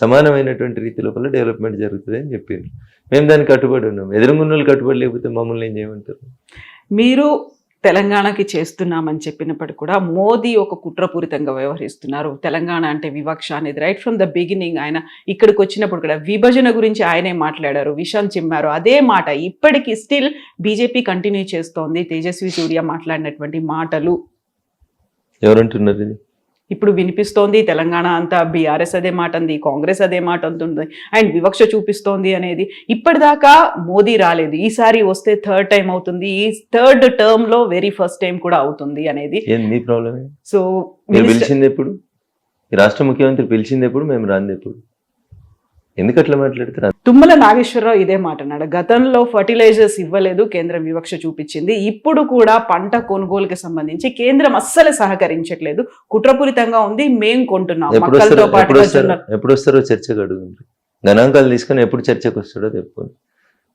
సమానమైనటువంటి రీతి లోపల డెవలప్మెంట్ జరుగుతుంది అని చెప్పారు. మేము దానికి కట్టుబడి ఉన్నాం. ఎదురుగున్నోళ్ళు కట్టుబడి లేకపోతే మమ్మల్ని ఏం చేయమంటారు? మీరు తెలంగాణకి చేస్తున్నామని చెప్పినప్పటికీ కూడా మోదీ ఒక కుట్రపూరితంగా వ్యవహరిస్తున్నారు. తెలంగాణ అంటే వివక్ష అనేది రైట్ ఫ్రమ్ ద బిగినింగ్. ఆయన ఇక్కడికి వచ్చినప్పుడు కూడా విభజన గురించి ఆయనే మాట్లాడారు, విషం చిమ్మారు. అదే మాట ఇప్పటికీ స్టిల్ బీజేపీ కంటిన్యూ చేస్తోంది. తేజస్వి సూర్య మాట్లాడినటువంటి మాటలు ఎవరంటున్నారు? ఇది ఇప్పుడు వినిపిస్తోంది. తెలంగాణ అంతా బీఆర్ఎస్ అదే మాట అంది, కాంగ్రెస్ అదే మాట అంటుంది, అండ్ వివక్ష చూపిస్తోంది అనేది. ఇప్పటిదాకా మోదీ రాలేదు, ఈసారి వస్తే 3rd టైం అవుతుంది, ఈ 3rd టర్మ్ లో వెరీ ఫస్ట్ టైం కూడా అవుతుంది అనేది. మీ ప్రాబ్లం. సో పిలిచింది ఎప్పుడు? రాష్ట్ర ముఖ్యమంత్రి పిలిచింది ఎప్పుడు? మేము రాంది ఎప్పుడు? ఎందుకు అట్లా మాట్లాడతారు? తుమ్మల నాగేశ్వరరావు ఇదే మాట అన్నాడు. గతంలో ఫర్టిలైజర్స్ ఇవ్వలేదు, కేంద్రం వివక్ష చూపించింది. ఇప్పుడు కూడా పంట కొనుగోలుకి సంబంధించి కేంద్రం అస్సలు సహకరించట్లేదు, కుట్రపూరితంగా ఉంది, మేం కొంటున్నాం. ఎప్పుడు వస్తారో చర్చకు అడుగుంది. గణాంకాలు తీసుకొని ఎప్పుడు చర్చకు వస్తాడో చెప్పుకోండి.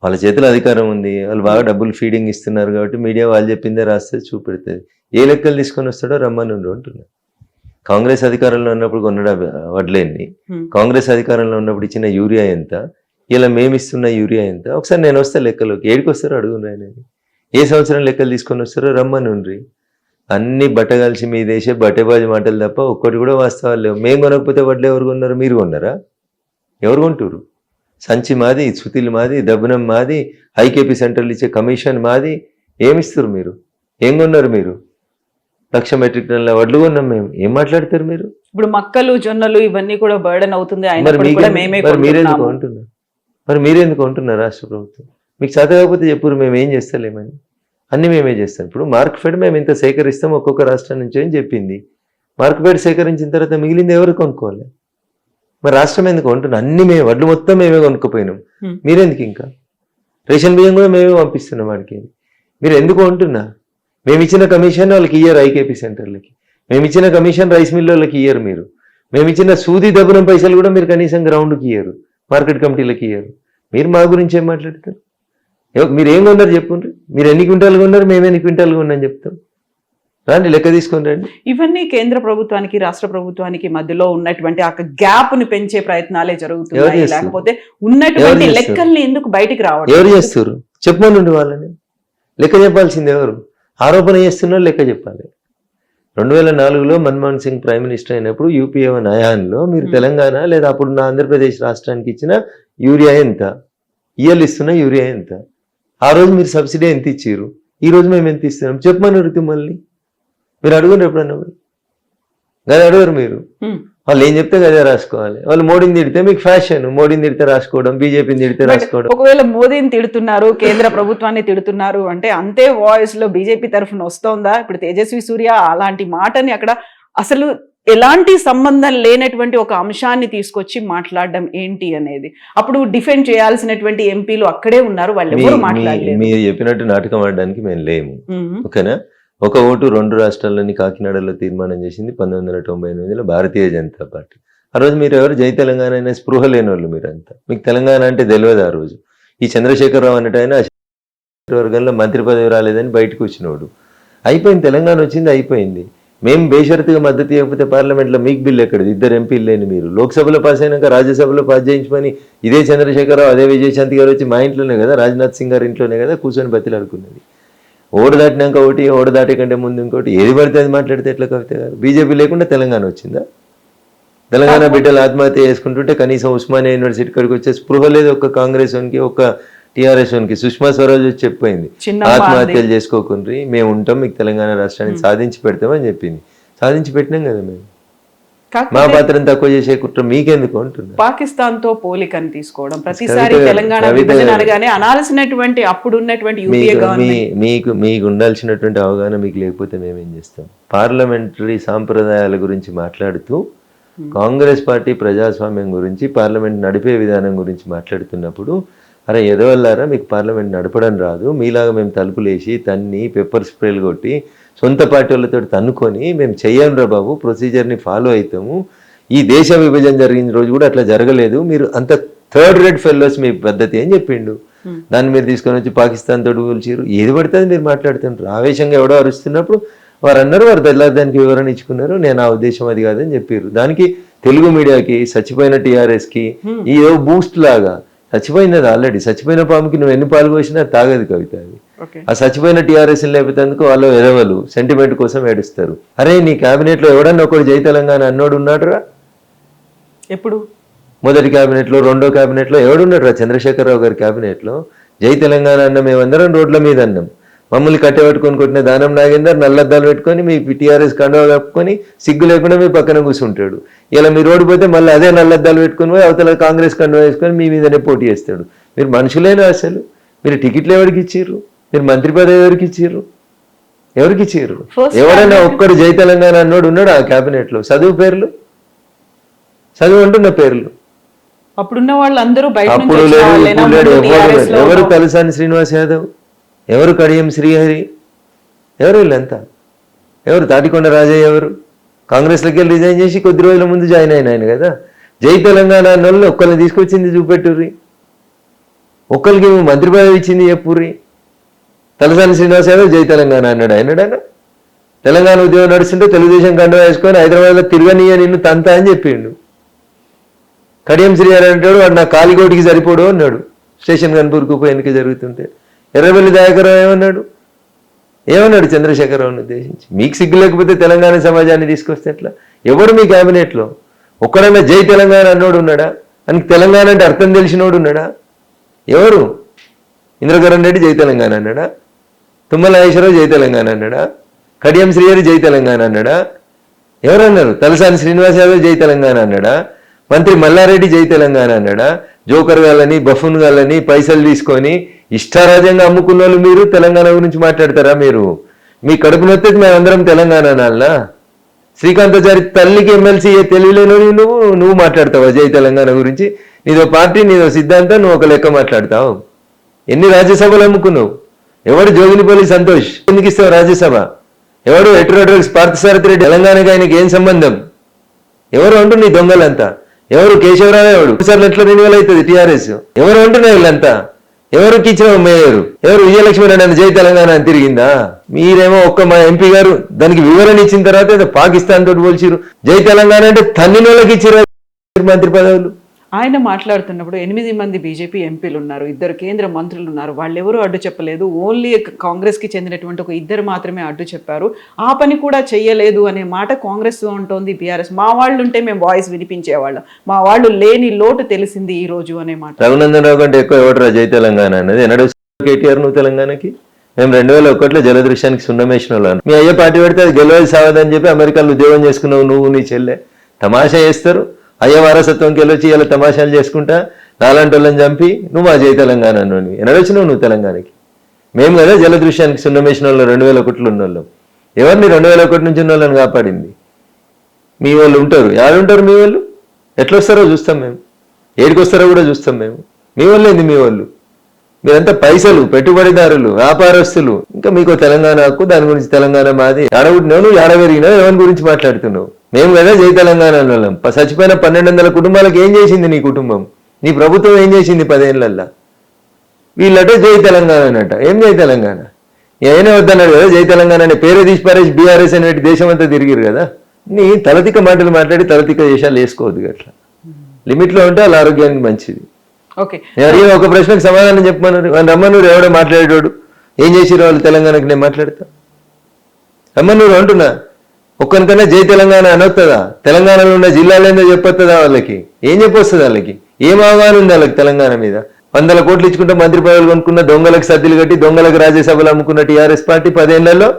వాళ్ళ చేతిలో అధికారం ఉంది, వాళ్ళు బాగా డబ్బులు ఫీడింగ్ ఇస్తున్నారు కాబట్టి మీడియా వాళ్ళు చెప్పిందే రాస్తే చూపెడుతుంది. ఏ లెక్కలు తీసుకొని వస్తాడో రమ్మని అంటున్నారు. కాంగ్రెస్ అధికారంలో ఉన్నప్పుడు కొన్న వడ్లేని, కాంగ్రెస్ అధికారంలో ఉన్నప్పుడు ఇచ్చిన యూరియా ఎంత, ఇలా మేమిస్తున్న యూరియా ఎంత, ఒకసారి నేను వస్తా లెక్కలోకి. ఏడికి వస్తారో అడుగును. ఆయన ఏ సంవత్సరం లెక్కలు తీసుకొని వస్తారో రమ్మనుండ్రి. అన్ని బట్టగాల్చి మీ దేశే బట్టేబాజీ మాటలు తప్ప ఒక్కటి కూడా వాస్తవాలు లేవు. మేము కొనకపోతే వడ్లు ఎవరు కొన్నారు? మీరు కొన్నారా? ఎవరు కొంటారు? సంచి మాది, సుతిలు మాది, దబ్బనం మాది, ఐకేపీ సెంటర్లు ఇచ్చే కమిషన్ మాది. ఏమిస్తారు మీరు? ఏం కొన్నారు మీరు? 1,00,000 మెట్రిక్ టన్నుల వడ్లు కొన్నాం మేము. ఏం మాట్లాడతారు మీరు? ఇప్పుడు మక్కలు, జొన్నలు ఇవన్నీ కూడా బర్డెన్ అవుతుంది. మరి మీరెందుకు కొంటున్నారు? రాష్ట్ర ప్రభుత్వం మీకు చేత కాకపోతే చెప్పురు, మేము ఏం చేస్తలేమని. అన్ని మేమే చేస్తాం. ఇప్పుడు మార్క్ఫెడ్ మేము ఇంత సేకరిస్తాం ఒక్కొక్క రాష్ట్రం నుంచి అని చెప్పింది. మార్క్ఫెడ్ సేకరించిన తర్వాత మిగిలింది ఎవరు కొనుక్కోవాలి? మరి రాష్ట్రం ఎందుకు కొంటున్నాం? అన్ని మేము వడ్లు మొత్తం మేమే కొనుక్కోపోయినాం. మీరెందుకు? ఇంకా రేషన్ బియ్యం కూడా మేమే పంపిస్తున్నాం వాడికి. మీరు ఎందుకు కొంటున్నా? మేము ఇచ్చిన కమిషన్ వాళ్ళకి ఇయ్యరు, ఐకేపీ సెంటర్లకి. మేము ఇచ్చిన కమిషన్ రైస్ మిల్లులకి ఇయ్యరు మీరు. మేము ఇచ్చిన సూది దబ్బనం పైసలు కూడా మీరు కనీసం గ్రౌండ్కి ఇయ్యరు, మార్కెట్ కమిటీలకి ఇయ్యరు. మీరు మా గురించి ఏం మాట్లాడతారు? మీరు ఏం కొన్నారు చెప్పుండ్రి. మీరు ఎన్ని క్వింటాలు కొన్నారు, మేము ఎన్ని క్వింటాలు కొన్నాం చెప్తాం. రాండి, లెక్క తీసుకొని రండి. ఇవన్నీ కేంద్ర ప్రభుత్వానికి రాష్ట్ర ప్రభుత్వానికి మధ్యలో ఉన్నటువంటి ఆ గ్యాప్ ని పెంచే ప్రయత్నాలే జరుగుతున్నాయి. లేకపోతే ఉన్నటువంటి లెక్కల్ని ఎందుకు బయటికి రావడం? ఎవరు చేస్తారు? చెప్పమనండి వాళ్ళని. లెక్క చెప్పాల్సింది ఎవరు? ఆరోపణ చేస్తున్నారు, లెక్క చెప్పాలి. 2004లో మన్మోహన్ సింగ్ ప్రైమ్ మినిస్టర్ అయినప్పుడు యూపీఏ హయాంలో మీరు తెలంగాణ లేదా అప్పుడున్న ఆంధ్రప్రదేశ్ రాష్ట్రానికి ఇచ్చిన యూరియా ఎంత, ఇయ్యలు ఇస్తున్న యూరియా ఎంత, ఆ రోజు మీరు సబ్సిడీ ఎంత ఇచ్చారు, ఈ రోజు మేము ఎంత ఇస్తున్నాం చెప్పమన్నారు. మళ్ళీ మీరు అడుగురు ఎప్పుడన్నా? కదా అడగరు మీరు. వాళ్ళు ఏం చెప్తే కదా రాసుకోవాలి. వాళ్ళు మోడీని తిడితే మీకు ఫ్యాషన్, మోడీని తిడితే రాసుకోవడం, బీజేపీని తిడితే రాసుకోవడం. ఒకవేళ మోదీని తిడుతున్నారు, కేంద్ర ప్రభుత్వాన్ని తిడుతున్నారు అంటే అంతే వాయిస్ లో బీజేపీ తరఫున వస్తోందా? ఇప్పుడు తేజస్వి సూర్య అలాంటి మాటని అక్కడ అసలు ఎలాంటి సంబంధం లేనటువంటి ఒక అంశాన్ని తీసుకొచ్చి మాట్లాడడం ఏంటి అనేది. అప్పుడు డిఫెండ్ చేయాల్సినటువంటి ఎంపీలు అక్కడే ఉన్నారు, వాళ్ళు ఎవరు మాట్లాడలేదు. మీరు చెప్పినట్టు నాటకం ఆడడానికి మేము లేము. ఓకేనా? ఒక ఓటు 2 రాష్ట్రాల్లోని కాకినాడలో తీర్మానం చేసింది 1998లో భారతీయ జనతా పార్టీ. ఆ రోజు మీరు ఎవరు జై తెలంగాణ అనే స్పృహ లేని వాళ్ళు మీరంతా. మీకు తెలంగాణ అంటే తెలియదు ఆ రోజు. ఈ చంద్రశేఖరరావు అన్నట్టు ఆయన వర్గంలో మంత్రి పదవి రాలేదని బయటకు వచ్చినోడు. అయిపోయింది, తెలంగాణ వచ్చింది, అయిపోయింది. మేము బేషరతుగా మద్దతు ఇవ్వకపోతే పార్లమెంట్లో మీకు బిల్లు ఎక్కడిది? 2 ఎంపీలు లేని మీరు లోక్సభలో పాస్ అయినాక రాజ్యసభలో పాస్ చేయించమని ఇదే చంద్రశేఖరరావు అదే విజయశాంతి గారు వచ్చి మా ఇంట్లోనే కదా, రాజ్నాథ్ సింగ్ గారి ఇంట్లోనే కదా కూర్చొని బతిలాడుకున్నది. ఓటు దాటినాక ఒకటి, ఓటు దాటే కంటే ముందు ఇంకోటి, ఏది పడితే అది మాట్లాడితే ఎట్లా కవిత గారు? బీజేపీ లేకుండా తెలంగాణ వచ్చిందా? తెలంగాణ బిడ్డలు ఆత్మహత్య చేసుకుంటుంటే కనీసం ఉస్మానియా యూనివర్సిటీ కాడికి వచ్చే స్పృహ లేదు ఒక్క కాంగ్రెస్ వానికి, ఒక్క టీఆర్ఎస్ వానికి. సుష్మా స్వరాజ్ వచ్చి చెప్పింది ఆత్మహత్యలు చేసుకోకుండ్రి, మేము ఉంటాం, మీకు తెలంగాణ రాష్ట్రానికి సాధించి పెడతామని చెప్పింది. సాధించి పెట్టినాం కదా మేము. మా పాత్రను తక్కువ చేసే కుట్ర మీకెందుకు అంటున్నా. పాకిస్తాన్ తో పోలికని తీసుకోవడం, ప్రతిసారి తెలంగాణ విభజన అనగానే అనాల్సినటువంటి అప్పుడు ఉన్నటువంటి మీకు ఉండాల్సినటువంటి అవగాహన మీకు లేకపోతే మేమేం చేస్తాం? పార్లమెంటరీ సాంప్రదాయాల గురించి మాట్లాడుతూ కాంగ్రెస్ పార్టీ ప్రజాస్వామ్యం గురించి, పార్లమెంట్ నడిపే విధానం గురించి మాట్లాడుతున్నప్పుడు, అరే ఎదవల్లారా మీకు పార్లమెంట్ నడపడం రాదు, మీలాగా మేము తలుపులేసి తన్ని పెప్పర్ స్ప్రేలు కొట్టి సొంత పార్టీ వాళ్ళతో తన్నుకొని మేము చెయ్యం రా బాబు, ప్రొసీజర్ని ఫాలో అవుతాము, ఈ దేశ విభజన జరిగిన రోజు కూడా అట్లా జరగలేదు, మీరు అంత థర్డ్ రేట్ ఫెలోస్ మీ పద్ధతి అని చెప్పిండు. దాన్ని మీరు తీసుకొని వచ్చి పాకిస్తాన్ తోటి కూల్చిరు, ఏది పడుతుంది మీరు మాట్లాడుతుంటారు. ఆవేశంగా ఎవడో అరుస్తున్నప్పుడు వారు అన్నారు, వారు దానికి వివరణ ఇచ్చుకున్నారు, నేను ఆ ఉద్దేశం అది కాదని చెప్పారు. దానికి తెలుగు మీడియాకి, చచ్చిపోయిన టీఆర్ఎస్కి ఏదో బూస్ట్ లాగా, చచ్చిపోయింది అది ఆల్రెడీ, చచ్చిపోయిన పాముకి నువ్వు ఎన్ని పాలు పోసినా తాగదు కవిత. అది ఆ చచ్చిపోయిన టీఆర్ఎస్ లేకపోతేందుకు వాళ్ళు ఎదవలు సెంటిమెంట్ కోసం ఏడుస్తారు. అరే నీ క్యాబినెట్ లో ఎవడన్నా ఒకడు జై తెలంగాణ అన్నోడు ఉన్నాడురా? ఎప్పుడు? మొదటి క్యాబినెట్ లో, రెండో క్యాబినెట్ లో ఎవడున్నాడు రా? చంద్రశేఖరరావు గారి క్యాబినెట్ లో జై తెలంగాణ అన్న మేమందరం రోడ్ల మీద అన్నాం. మమ్మల్ని కట్టెపెట్టుకొని కొట్టిన దానం నాగేందర్ నల్లద్దాలు పెట్టుకొని మీ టీఆర్ఎస్ కండువా కప్పుకొని సిగ్గు లేకుండా మీ పక్కన కూర్చుంటాడు. ఇలా మీరు ఓడిపోతే మళ్ళీ అదే నల్లద్దాలు పెట్టుకొని పోయి అవతల కాంగ్రెస్ కండువా వేసుకొని మీ మీదనే పోటీ చేస్తాడు. మీరు మనుషులేనా అసలు? మీరు టికెట్లు ఎవరికి ఇచ్చిర్రు? మీరు మంత్రి పదవి ఎవరికి ఇచ్చిర్రు? ఎవరికి ఇచ్చిర్రు? ఎవరైనా ఒక్కడు జై తెలంగాణ అన్నోడు ఉన్నాడు ఆ క్యాబినెట్ లో? చదువు పేర్లు, చదువు అంటున్న పేర్లు అప్పుడున్న వాళ్ళందరూ అప్పుడు లేడు. ఎవరు తలసాని శ్రీనివాస్ యాదవ్, ఎవరు కడియం శ్రీహరి, ఎవరు వీళ్ళంతా? ఎవరు తాటికొండ రాజయ్య? ఎవరు? కాంగ్రెస్లోకి వెళ్ళి రిజైన్ చేసి కొద్ది రోజుల ముందు జాయిన్ అయిన ఆయన కదా. జై తెలంగాణ అన్న వాళ్ళు ఒక్కరిని తీసుకొచ్చింది చూపెట్టుర్రి, ఒక్కరికి మంత్రి పదవి ఇచ్చింది చెప్పుర్రి. తలసాని శ్రీనివాస్ యాదవ్ జై తెలంగాణ అన్నాడు. అయినాడైనా తెలంగాణ ఉద్యమం నడుస్తుంటే తెలుగుదేశం కండువా వేసుకొని హైదరాబాద్లో తిరగనీయ నిన్ను తంత అని చెప్పిండు. కడియం శ్రీహరి అంటాడు, వాడు నా కాలిగోటికి సరిపోడు అన్నాడు స్టేషన్ కన్పూర్కి ఉప ఎన్నిక జరుగుతుంటే. ఎర్రబెల్లి దయాకర్రావు ఏమన్నాడు చంద్రశేఖరరావుని ఉద్దేశించి? మీకు సిగ్గు లేకపోతే తెలంగాణ సమాజాన్ని తీసుకొస్తే ఎట్లా? ఎవడు మీ క్యాబినెట్లో ఒక్కడన్నా జై తెలంగాణ అన్నోడు ఉన్నాడా? అని తెలంగాణ అంటే అర్థం తెలిసినోడు ఉన్నాడా? ఎవరు? ఇంద్రకరణ్ రెడ్డి జై తెలంగాణ అన్నాడా? తుమ్మల నాగేశ్వరరావు జై తెలంగాణ అన్నాడా? కడియం శ్రీహరి జై తెలంగాణ అన్నాడా? ఎవరన్నారు? తలసాని శ్రీనివాస్ యాదవ్ జై తెలంగాణ అన్నాడా? మంత్రి మల్లారెడ్డి జై తెలంగాణ అన్నాడా? జోకర్ గాళ్ళని, బఫూన్ గాళ్ళని పైసలు తీసుకొని ఇష్టారాజ్యంగా అమ్ముకున్న వాళ్ళు మీరు తెలంగాణ గురించి మాట్లాడతారా? మీరు మీ కడుపు నొత్తే మేమందరం తెలంగాణ అనాలనా? శ్రీకాంతాచారి తల్లికి ఎమ్మెల్సీ తెలియలేను నువ్వు మాట్లాడతావా జై తెలంగాణ గురించి? నీదో పార్టీ, నీదో సిద్ధాంతం, నువ్వు ఒక లెక్క మాట్లాడతావు. ఎన్ని రాజ్యసభలు అమ్ముకున్నావు? ఎవడు? జోగినిపల్లి సంతోష్ ఎందుకు ఇస్తావు రాజ్యసభ? ఎవడు? హెట్రోడ్రగ్స్ పార్థసారథి రెడ్డి. తెలంగాణకి ఆయనకి ఏం సంబంధం? ఎవరు అంటూ నీ దొంగలంతా? ఎవరు? కేశవరావు ఎవడు? సార్లు ఎట్లా రెన్యువల్ అవుతుంది టీఆర్ఎస్? ఎవరు అంటున్నారు వీళ్ళంతా? ఎవరికి ఇచ్చిన మేయరు? ఎవరు? విజయలక్ష్మి రెడ్డి జై తెలంగాణ అని తిరిగిందా? మీరేమో ఒక్క మా ఎంపీ గారు దానికి వివరణ ఇచ్చిన తర్వాత పాకిస్తాన్ తోటి పోల్చిరు. జై తెలంగాణ అంటే తన్నినోళ్ళకి ఇచ్చిరు మంత్రి పదవులు. ఆయన మాట్లాడుతున్నప్పుడు 8 మంది బీజేపీ ఎంపీలు ఉన్నారు, 2 కేంద్ర మంత్రులు ఉన్నారు, వాళ్ళెవరూ అడ్డు చెప్పలేదు. ఓన్లీ కాంగ్రెస్కి చెందినటువంటి ఒక 2 మాత్రమే అడ్డు చెప్పారు. ఆ పని కూడా చెయ్యలేదు అనే మాట కాంగ్రెస్ అంటోంది. బీఆర్ఎస్ మా వాళ్ళు ఉంటే మేము వాయిస్ వినిపించేవాళ్ళం, మా వాళ్ళు లేని లోటు తెలిసింది ఈ రోజు అనే మాట. రఘునందన్ రావు కంటే ఎక్కువ ఎవడరా జై తెలంగాణ అన్నది? ఎన్నడూ కేటీఆర్ నువ్వు తెలంగాణకి? మేము 2001లో జలదృశ్యానికి సున్నమేసిన వాళ్ళం. మీ అయ్యే పార్టీ పెడితే అది గెలవది సావదని చెప్పి అమెరికాలో ఉద్యోగం చేసుకున్నావు నువ్వు, నీ చెల్లె. తమాషా చేస్తారు. అయ్యే వారసత్వంకి వెళ్ళొచ్చి ఇలా తమాషాలు చేసుకుంటా నాలాంటి వాళ్ళని చంపి నువ్వు మా జై తెలంగాణ అన్నోని. ఎన్నడొచ్చినావు నువ్వు తెలంగాణకి? మేము కదా జలదృశ్యానికి సున్నమేసిన వాళ్ళు 2001లో ఉన్న వాళ్ళం. ఎవరిని 2001 నుంచి ఉన్న వాళ్ళని కాపాడింది? మీ వాళ్ళు ఉంటారు. ఎవరుంటారు మీ వాళ్ళు? ఎట్లా వస్తారో చూస్తాం మేము, ఏడికి వస్తారో కూడా చూస్తాం మేము. మీ వాళ్ళు ఏంది? మీ వాళ్ళు మీరంతా పైసలు, పెట్టుబడిదారులు, వ్యాపారస్తులు. ఇంకా మీకు తెలంగాణ హక్కు, దాని గురించి తెలంగాణ మాది. ఆడబుట్టినావు నువ్వు, ఆడబెరిగినావు, ఎవరి గురించి మాట్లాడుతున్నావు? మేము కదా జై తెలంగాణ వాళ్ళం. చచ్చిపోయిన 1200 కుటుంబాలకు ఏం చేసింది నీ కుటుంబం? నీ ప్రభుత్వం ఏం చేసింది 10 ఏళ్ళల్లో? వీళ్ళంటే జై తెలంగాణ అనట. ఏం జై తెలంగాణ? ఏమైనా వద్దన్నాడు కదా జై తెలంగాణ అనే పేరే తీసి పారేసి బీఆర్ఎస్ అనేటి దేశం అంతా తిరిగిరు కదా. నీ తలతిక మాటలు మాట్లాడి తలతిక దేశాలు వేసుకోవద్దు అట్లా. లిమిట్లో ఉంటే వాళ్ళ ఆరోగ్యానికి మంచిది. ఓకే, అడిగిన ఒక ప్రశ్నకు సమాధానం చెప్పమన్నారు. రమ్మన్నూరు ఎవడో మాట్లాడేటోడు ఏం చేసిరు వాళ్ళు తెలంగాణకి, నేను మాట్లాడతా. రమ్మన్నూరు అంటున్నా, ఒక్కరికన్నా జై తెలంగాణ అనొస్తుందా? తెలంగాణలో ఉన్న జిల్లాలేందో చెప్పొస్తుందా వాళ్ళకి? ఏం చెప్పొస్తుంది వాళ్ళకి? ఏం అవగాహన ఉంది వాళ్ళకి తెలంగాణ మీద? 100 కోట్లు ఇచ్చుకుంటే మంత్రి పదవులు కొనుక్కున్న, దొంగలకు సద్దులు కట్టి దొంగలకు రాజ్యసభలు అమ్ముకున్న టీఆర్ఎస్ పార్టీ 10 ఏళ్లలో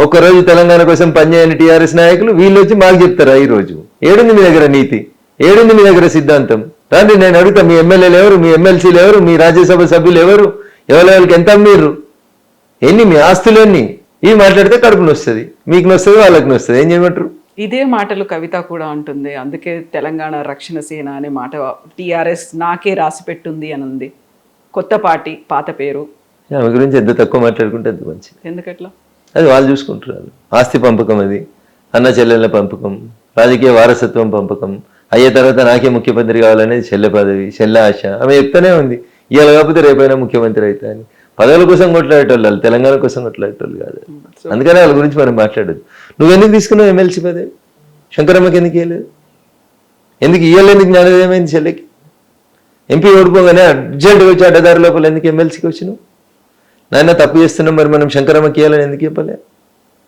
ఒక్కరోజు తెలంగాణ కోసం పనిచేయని టీఆర్ఎస్ నాయకులు వీళ్ళు వచ్చి మాకు చెప్తారా ఈ రోజు? ఏడుంది మీ దగ్గర నీతి? ఏడుంది మీ దగ్గర సిద్ధాంతం? రండి నేను అడుగుతా, మీ ఎమ్మెల్యేలు ఎవరు? మీ ఎమ్మెల్సీలు ఎవరు? మీ రాజ్యసభ సభ్యులు ఎవరు? ఎవరికి ఎంత అమ్మీరు? ఎన్ని మీ ఆస్తులు ఎన్ని? ఇవి మాట్లాడితే కడుపు నొస్తుంది, మీకు నొస్తుంది, వాళ్ళకి నొస్తుంది. ఏం చేయమంటారు? ఇదే మాటలు కవిత కూడా ఉంటుంది. అందుకే తెలంగాణ రక్షణ సేన అనే మాట టీఆర్ఎస్ నాకే రాసి పెట్టుంది అని ఉంది. కొత్త పార్టీ, పాత పేరు. ఆమె గురించి ఎంత తక్కువ మాట్లాడుకుంటే అంత మంచిది. ఎందుకట్లా? అది వాళ్ళు చూసుకుంటారు. ఆస్తి పంపకం, అది అన్న చెల్లెళ్ళ పంపకం, రాజకీయ వారసత్వం పంపకం. అయ్యే తర్వాత నాకే ముఖ్యమంత్రి కావాలనేది చెల్లె పదవి, చెల్లె ఆశ. ఆమె చెప్తానే ఉంది, ఇవాళ కాకపోతే రేపైనా ముఖ్యమంత్రి అవుతా అని. పదవుల కోసం కొట్లాడేటోళ్ళు, తెలంగాణ కోసం కొట్లాడేటోళ్ళు కాదు. అందుకనే వాళ్ళ గురించి మనం మాట్లాడదు. నువ్వెందుకు తీసుకున్నావు ఎమ్మెల్సీ పదవి? శంకరమ్మకి ఎందుకు ఇవ్వలేదు? ఎందుకు ఇవ్వలేదు? జ్ఞానం ఏమైంది చెల్లెకి? ఎంపీ ఓడిపోగానే అర్జెంట్గా వచ్చి అడ్డదారి లోపల ఎందుకు ఎమ్మెల్సీకి వచ్చినావు? నాయన తప్పు చేస్తున్నాం, మరి మనం శంకరమ్మకి ఇవ్వాలని ఎందుకు చెప్పలే?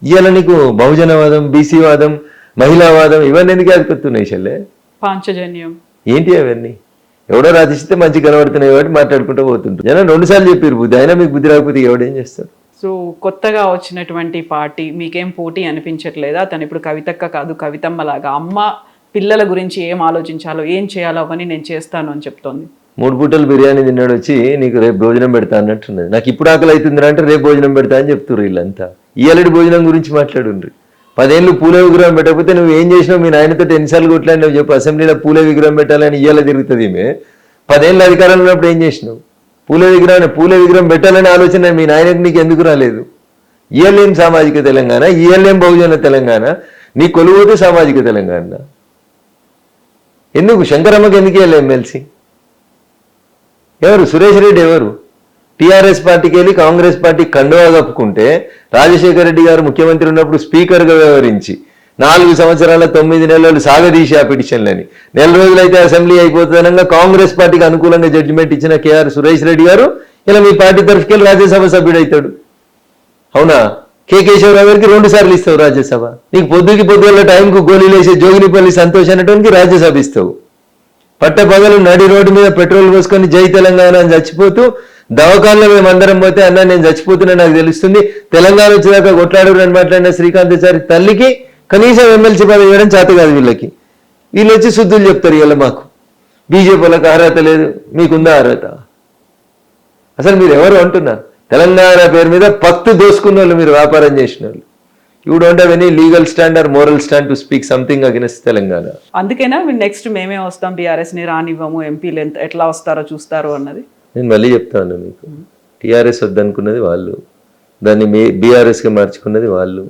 ఇవాళ నీకు బహుజనవాదం, బీసీవాదం, మహిళావాదం ఇవన్నీ ఎందుకు ఆదుకొస్తున్నాయి చెల్లె? పాంచజన్యం ఏంటి అవన్నీ? ఎవడో రాసిస్తే మంచి కనబడుతున్నాయి కాబట్టి మాట్లాడుకుంటూ పోతుంటారు. జనం 2 సార్లు చెప్పారు బుద్ధి, అయినా మీకు బుద్ధి రాకపోతే ఎవడేం చేస్తారు? సో కొత్తగా వచ్చినటువంటి పార్టీ మీకేం పోటీ అనిపించట్లేదా? తను ఇప్పుడు కవితక్క కాదు, కవితమ్మ లాగా అమ్మ పిల్లల గురించి ఏం ఆలోచించాలో, ఏం చేయాలో అవన్నీ నేను చేస్తాను అని చెప్తోంది. 3 పూటలు బిర్యానీ తిన్నాడు వచ్చి నీకు రేపు భోజనం పెడతా అన్నట్టున్నది. నాకు ఇప్పుడు ఆకలి అవుతుందిరా అంటే రేపు భోజనం పెడతా అని చెప్తున్నారు వీళ్ళంతా. ఇయ్యాలటి భోజనం గురించి మాట్లాడుండ్రి. 10 ఏళ్ళు పూల విగ్రహం పెట్టకపోతే నువ్వు ఏం చేసినావు? మీ నాయనతో ఎన్నిసార్లు కొట్లాడినావు చెప్పు? అసెంబ్లీలో పూల విగ్రహం పెట్టాలని ఇయ్యాల తిరుగుతుంది ఈమె. 10 ఏళ్ళు అధికారంలో ఉన్నప్పుడు ఏం చేసినావు? పూల విగ్రహం పెట్టాలనే ఆలోచన మీ నాయనకు నీకు ఎందుకు రాలేదు? ఇయ్యలేం సామాజిక తెలంగాణ, ఇయ్యలేం బహుజన తెలంగాణ, నీ కొలువుతే సామాజిక తెలంగాణ. ఎందుకు శంకరమ్మకి ఎందుకు వెళ్ళి ఎమ్మెల్సీ? ఎవరు? సురేష్ రెడ్డి ఎవరు? టీఆర్ఎస్ పార్టీకి వెళ్ళి కాంగ్రెస్ పార్టీ కండువా కప్పుకుంటే రాజశేఖర రెడ్డి గారు ముఖ్యమంత్రి ఉన్నప్పుడు స్పీకర్గా వ్యవహరించి 4 సంవత్సరాల 9 నెలలు సాగదీసి ఆ పిటిషన్లని 4 రోజులైతే అసెంబ్లీ అయిపోతుందనగా కాంగ్రెస్ పార్టీకి అనుకూలంగా జడ్జిమెంట్ ఇచ్చిన కేఆర్ సురేష్ రెడ్డి గారు ఇలా మీ పార్టీ తరఫుకెళ్ళి రాజ్యసభ సభ్యుడు అవుతాడు. అవునా? కె కేశవరావు గారికి 2 సార్లు ఇస్తావు రాజ్యసభ. నీకు పొద్దుల టైంకు గోళీలు వేసే జోగినిపల్లి సంతోష్ అనేటువంటి రాజ్యసభ ఇస్తావు. పట్టపగలు నడి రోడ్డు మీద పెట్రోల్ పోసుకొని జై తెలంగాణ అని చచ్చిపోతూ దవాఖానలో మేమందరం పోతే అన్న నేను చచ్చిపోతున్నా నాకు తెలుస్తుంది, తెలంగాణ వచ్చేదాకా కొట్లాడు అని మాట్లాడిన శ్రీకాంతాచారి తల్లికి కనీసం ఎమ్మెల్సీ పదవి ఇవ్వడం చేత కాదు వీళ్ళకి. వీళ్ళు వచ్చి శుద్ధులు చెప్తారు ఇలా మాకు బీజేపీలకు అర్హత లేదు, మీకుందా అర్హత? అసలు మీరు ఎవరు అంటున్నారు? తెలంగాణ పేరు మీద పత్తు దోసుకున్న వాళ్ళు, మీరు వ్యాపారం చేసిన వాళ్ళు. You don't have any legal stand or moral stand to speak something against Telangana. అందుకేనా నెక్స్ట్ మేమే వస్తాం, బీఆర్ఎస్ని రానివ్వము, ఎంపీలు ఎట్లా వస్తారో చూస్తారు అన్నది. నేను మళ్ళీ చెప్తాను మీకు, టీఆర్ఎస్ వద్దనుకున్నది వాళ్ళు, దాన్ని బీఆర్ఎస్గా మార్చుకున్నది వాళ్ళు.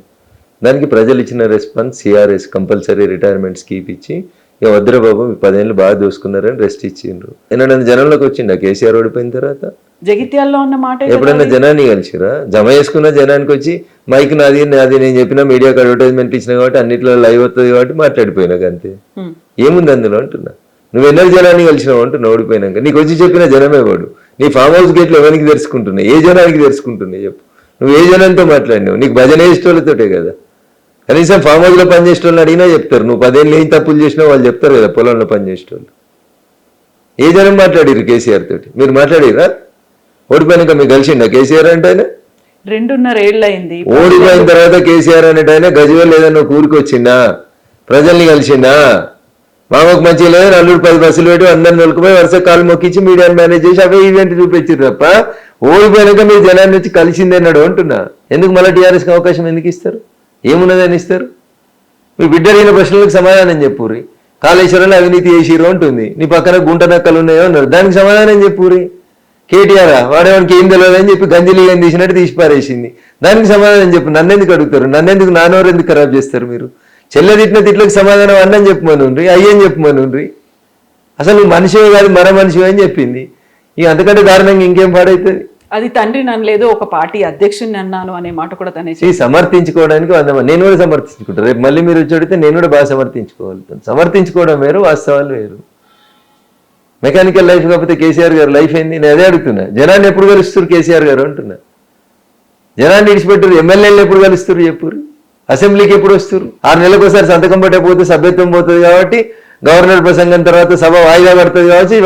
దానికి ప్రజలు ఇచ్చిన response CRS compulsory retirement skip ఇచ్చి ఇక వద్దురా బాబు 10 ఏళ్ళు బాగా దోసుకున్నారని రెస్ట్ ఇచ్చిండ్రు. ఏమన్నా జనంలోకి వచ్చిండా కేసీఆర్ ఓడిపోయిన తర్వాత? జగిత్యాల్లో ఉన్న మాట ఎప్పుడన్నా జనాన్ని కలిసిరా? జమ చేసుకున్న జనానికి వచ్చి మైక్ నాది నేను చెప్పిన మీడియాకి అడ్వర్టైజ్మెంట్ ఇచ్చిన కాబట్టి అన్నిట్లో లైవ్ అవుతుంది కాబట్టి మాట్లాడిపోయినాక అంతే. ఏముంది అందులో అంటున్నా? నువ్వు ఎన్నో జనాన్ని కలిసినావు అంటున్నావు ఓడిపోయినాక. నీకు వచ్చి చెప్పిన జనమే వాడు. నీ ఫామ్ హౌస్ గేట్లు ఎవరికి తెరుచుకుంటున్నాయి? ఏ జనానికి తెరుచుకుంటున్నాయి చెప్పు? నువ్వు ఏ జనంతో మాట్లాడినావు? నీకు భజన వేసేటోళ్ళతోటే కదా. కనీసం ఫామ్ హౌస్లో పనిచేసేటోళ్ళని అడిగినా చెప్తారు. నువ్వు 10 ఏళ్ళు ఏం తప్పులు చేసినావు వాళ్ళు చెప్తారు కదా పొలంలో పనిచేసేటోళ్ళు. ఏ జనం మాట్లాడిరు కేసీఆర్ తోటి? మీరు మాట్లాడిరా? ఓడిపోయినాక మీకు కలిసిండా కేసీఆర్ అంటే? ఆయన 2.5 ఏళ్ళు అయింది. ఓడిపోయిన తర్వాత కేసీఆర్ అనేట ఆయన గజవేలు ఏదన్నా ఊరికి వచ్చిందా? ప్రజల్ని కలిసిండా? మామకు మంచిగా లేదు, 4-10 బస్సులు పెట్టి అందరిని నొలుకుపోయి వరుస కాలు మొక్కించి మీడియాని మేనేజ్ చేసి అవే ఈవెంట్ చూపించారు తప్ప ఓడిపోయినాక మీరు జనాన్ని వచ్చి కలిసిందే అన్నాడు అంటున్నా. ఎందుకు మళ్ళీ టీఆర్ఎస్కి అవకాశం ఎందుకు ఇస్తారు? ఏమున్నదని ఇస్తారు? మీ బిడ్డ అడిగిన ప్రశ్నలకు సమాధానం చెప్పుర్రి. కాళేశ్వరంలో అవినీతి చేసిరు అంటుంది, నీ పక్కన గుంట నక్కలు ఉన్నాయో అన్నారు, దానికి సమాధానం చెప్పుర్రి. కేటీఆర్ వాడేవానికి ఏం తెలియదు అని చెప్పి గంజిలీగం తీసినట్టు తీసి పారేసింది, దానికి సమాధానం చెప్పు. నన్నెందుకు అడుగుతారు? నన్నెందుకు నానోరు ఎందుకు ఖరాబ్ చేస్తారు మీరు? చెల్లె తిట్టిన తిట్లకు సమాధానం అన్నని చెప్పమనుండ్రి, అయ్యని చెప్పమనుండ్రి. అసలు నువ్వు మనిషివే కాదు మరో మనిషివే అని చెప్పింది. ఇక అంతకంటే దారుణంగా ఇంకేం పాడైతుంది? అది తండ్రి నన్నలేదు, ఒక పార్టీ అధ్యక్షుడిని అన్నాను అనే మాట కూడా తనే ఈ సమర్థించుకోవడానికి 100 మంది, నేను కూడా సమర్థించుకుంటాను. రేపు మళ్ళీ మీరు వచ్చి అడిగితే నేను కూడా బాగా సమర్థించుకోగలుగుతాను. సమర్థించుకోవడం వేరు, వాస్తవాలు వేరు. మెకానికల్ లైఫ్ కాకపోతే కేసీఆర్ గారు లైఫ్ ఏంది? నేను అదే అడుగుతున్నా. జనాన్ని ఎప్పుడు కలుస్తారు కేసీఆర్ గారు అంటున్నా. జనాన్ని విడిచిపెట్టరు, ఎమ్మెల్యేలు ఎప్పుడు కలుస్తారు చెప్పురు, అసెంబ్లీకి ఎప్పుడు వస్తారు? 6 నెలలకు ఒకసారి సంతకం పట్టకపోతే సభ్యత్వం పోతుంది కాబట్టి, గవర్నర్ ప్రసంగం తర్వాత సభ వాయిదా పడుతుంది కాబట్టి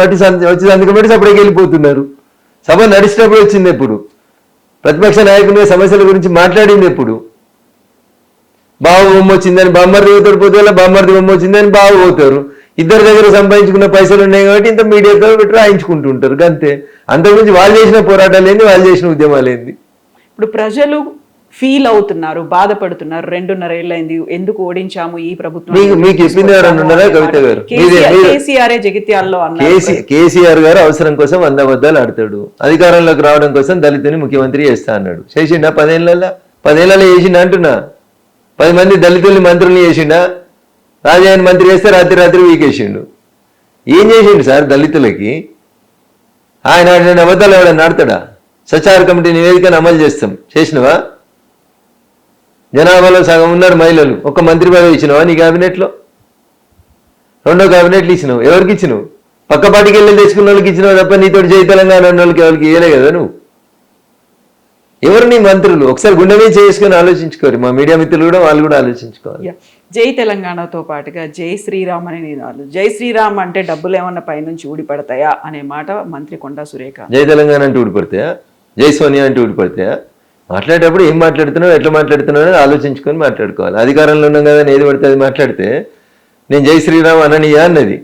వచ్చి సంతకం పెట్టి సపరేట్కి వెళ్ళిపోతున్నారు. సభ నడిచినప్పుడు వచ్చింది ఎప్పుడు? ప్రతిపక్ష నాయకునిగా సమస్యల గురించి మాట్లాడింది ఎప్పుడు? బావ బొమ్మ వచ్చిందని బామ్మర్ది పోతాడు, పోతే బామ్మర్ది బొమ్మ వచ్చిందని బావ పోతారు. ఇద్దరి దగ్గర సంపాదించుకున్న పైసలు ఉన్నాయి కాబట్టి ఇంత మీడియాతో పెట్టి రాయించుకుంటుంటారు అంతే. అంతకుమించి వాళ్ళు చేసిన పోరాటాలు ఏంది, వాళ్ళు చేసిన ఉద్యమాలు ఏంది? ఇప్పుడు ప్రజలు ఫీల్ అవుతున్నారు, బాధపడుతున్నారు. 2.5 ఏళ్ళైంది, ఎందుకు ఓడించాము ఈ ప్రభుత్వం? మీకు చెప్పింది ఎవరన్నా ఉన్నారా కవిత గారు? కేసీఆర్ జగిత్యాల్లో అన్నారు. కేసీఆర్ గారు అవసరం కోసం 100 అబద్ధాలు ఆడతాడు. అధికారంలోకి రావడం కోసం దళితుని ముఖ్యమంత్రి చేస్తా అన్నాడు. చేసిండా? 10 ఏళ్ళలో చేసిండా అంటున్నా. 10 మంది దళితుల్ని మంత్రుల్ని చేసిండా? రాజాయని మంత్రి చేస్తే రాత్రి వీకేసిండు. ఏం చేసిండు సార్ దళితులకి? ఆయన అబద్ధాలు ఎవడన్నా ఆడతాడా? సచార కమిటీ నివేదికను అమలు చేస్తాం, చేసినవా? జనాభాలో సగం ఉన్నారు మహిళలు, ఒక్క మంత్రి పదవి ఇచ్చినావా నీ క్యాబినెట్లో? 2 క్యాబినెట్లు ఇచ్చినావు, ఎవరికి ఇచ్చినావు? పక్కపాటికి వెళ్ళి తెచ్చుకున్న వాళ్ళకి ఇచ్చినావు తప్ప నీతో జై తెలంగాణ అన్న వాళ్ళకి ఎవరికి ఇవ్వలే కదా నువ్వు. ఎవరు నీ మంత్రులు? ఒకసారి గుండె మీద చేసుకొని ఆలోచించుకోరు. మా మీడియా మిత్రులు కూడా, వాళ్ళు కూడా ఆలోచించుకోవాలి. జై తెలంగాణతో పాటుగా జై శ్రీరామ్ అనే నినాదాలు. జై శ్రీరామ్ అంటే డబ్బులు ఏమన్నా పైనుంచి ఊడిపడతాయా అనే మాట మంత్రి కొండా సురేఖ. జై తెలంగాణ అంటే ఊడిపడతాయా? జై సోనియా అంటే ఊడిపడతాయా? మాట్లాడేటప్పుడు ఏం మాట్లాడుతున్నావు, ఎట్లా మాట్లాడుతున్నావు అనేది ఆలోచించుకొని మాట్లాడుకోవాలి. అధికారంలో ఉన్నాం కదా ఏది పడితే అది మాట్లాడితే, నేను జై శ్రీరామ్ అననీయా అన్నది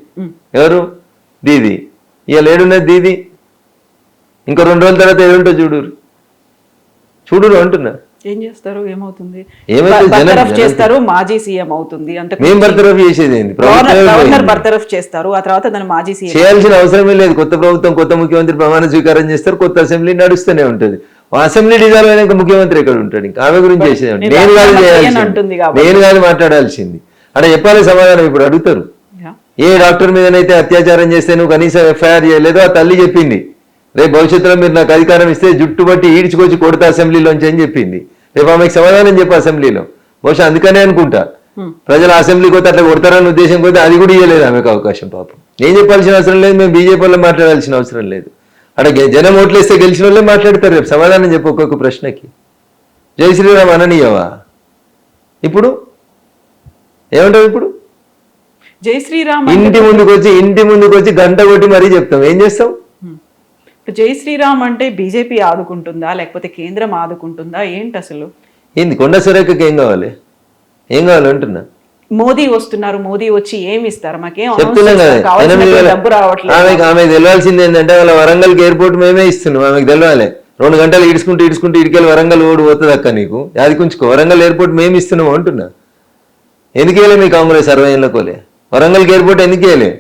ఎవరు? దీది. ఇవాళ ఏడున్నది దీది? ఇంకో 2 రోజుల తర్వాత ఏడుంటో చూడు అంటున్నా. ఏం చేస్తారు? ఏమవుతుంది? ఏమైతే చేస్తారు, మాజీ సీఎం అవుతుంది. మేము బర్తరఫ్ చేసేది ఏంది? గవర్నర్ బర్తరఫ్ చేస్తారు, ఆ తర్వాత దాన్ని మాజీ సీఎం చేయాల్సిన అవసరమే లేదు. కొత్త ప్రభుత్వం, కొత్త ముఖ్యమంత్రి ప్రమాణ స్వీకారం చేస్తారు, కొత్త అసెంబ్లీ నడుస్తూనే ఉంటుంది. అసెంబ్లీ డిజాల్వ్ అయినాక ముఖ్యమంత్రి ఎక్కడ ఉంటాడు? ఇంకా ఆమె గురించి చేసేది నేను కాదు చేయాల్సింది, నేను కాదు మాట్లాడాల్సింది. అంటే చెప్పాలి సమాధానం. ఇప్పుడు అడుగుతారు, ఏ డాక్టర్ మీదనైతే అత్యాచారం చేస్తే నువ్వు కనీసం ఎఫ్ఐఆర్ చేయలేదో ఆ తల్లి చెప్పింది, రేపు భవిష్యత్తులో మీరు నాకు అధికారం ఇస్తే జుట్టు బట్టి ఈడ్చుకొచ్చి కొడతా అసెంబ్లీలోంచి అని చెప్పింది. రేపు ఆమెకు సమాధానం చెప్పు అసెంబ్లీలో. బహుశా అందుకనే అనుకుంటా ప్రజలు అసెంబ్లీకి పోతే అట్లా కొడతారన్న ఉద్దేశం పోతే అది కూడా ఇవ్వలేదు ఆమెకు అవకాశం. పాపం ఏం చెప్పాల్సిన అవసరం లేదు, మేము బీజేపీలో మాట్లాడాల్సిన అవసరం లేదు. అక్కడ జనం ఓట్లేస్తే గెలిచిన వాళ్ళే మాట్లాడతారు. రేపు సమాధానం చెప్పు ఒక్కొక్క ప్రశ్నకి. జై శ్రీరామ్ అననీయవా? ఇప్పుడు ఏమంటావు? ఇప్పుడు జై శ్రీరామ్ ఇంటి ముందుకు వచ్చి గంట కొట్టి మరీ చెప్తాం. ఏం చేస్తాం? జై శ్రీరామ్ అంటే బీజేపీ ఆదుకుంటుందా లేకపోతే కేంద్రం ఆదుకుంటుందా ఏంటి అసలు? ఏంది? కొండా సురేఖకి ఏం కావాలి అంటున్నా. మోదీ వస్తున్నారు, మోదీ వచ్చి ఏమి ఇస్తారు? మాకేం చెప్తున్నాం కదా, డబ్బు రావట్లేదు. ఆమెకు తెలియాల్సింది ఏంటంటే వాళ్ళ వరంగల్కి ఎయిర్పోర్ట్ మేమే ఇస్తున్నాం. ఆమెకు తెలియాలి. 2 గంటలు ఈడ్చుకుంటూ ఇటుకెళ్ళి వరంగల్ ఓడి పోతుంది అక్క నీకు. అది కొంచుకో, వరంగల్ ఎయిర్పోర్ట్ మేము ఇస్తున్నాం అంటున్నా. ఎందుకు వేయలే మీ కాంగ్రెస్ 60 ఏళ్ళకోలే? వరంగల్కి ఎయిర్పోర్ట్ ఎందుకు వేయలే?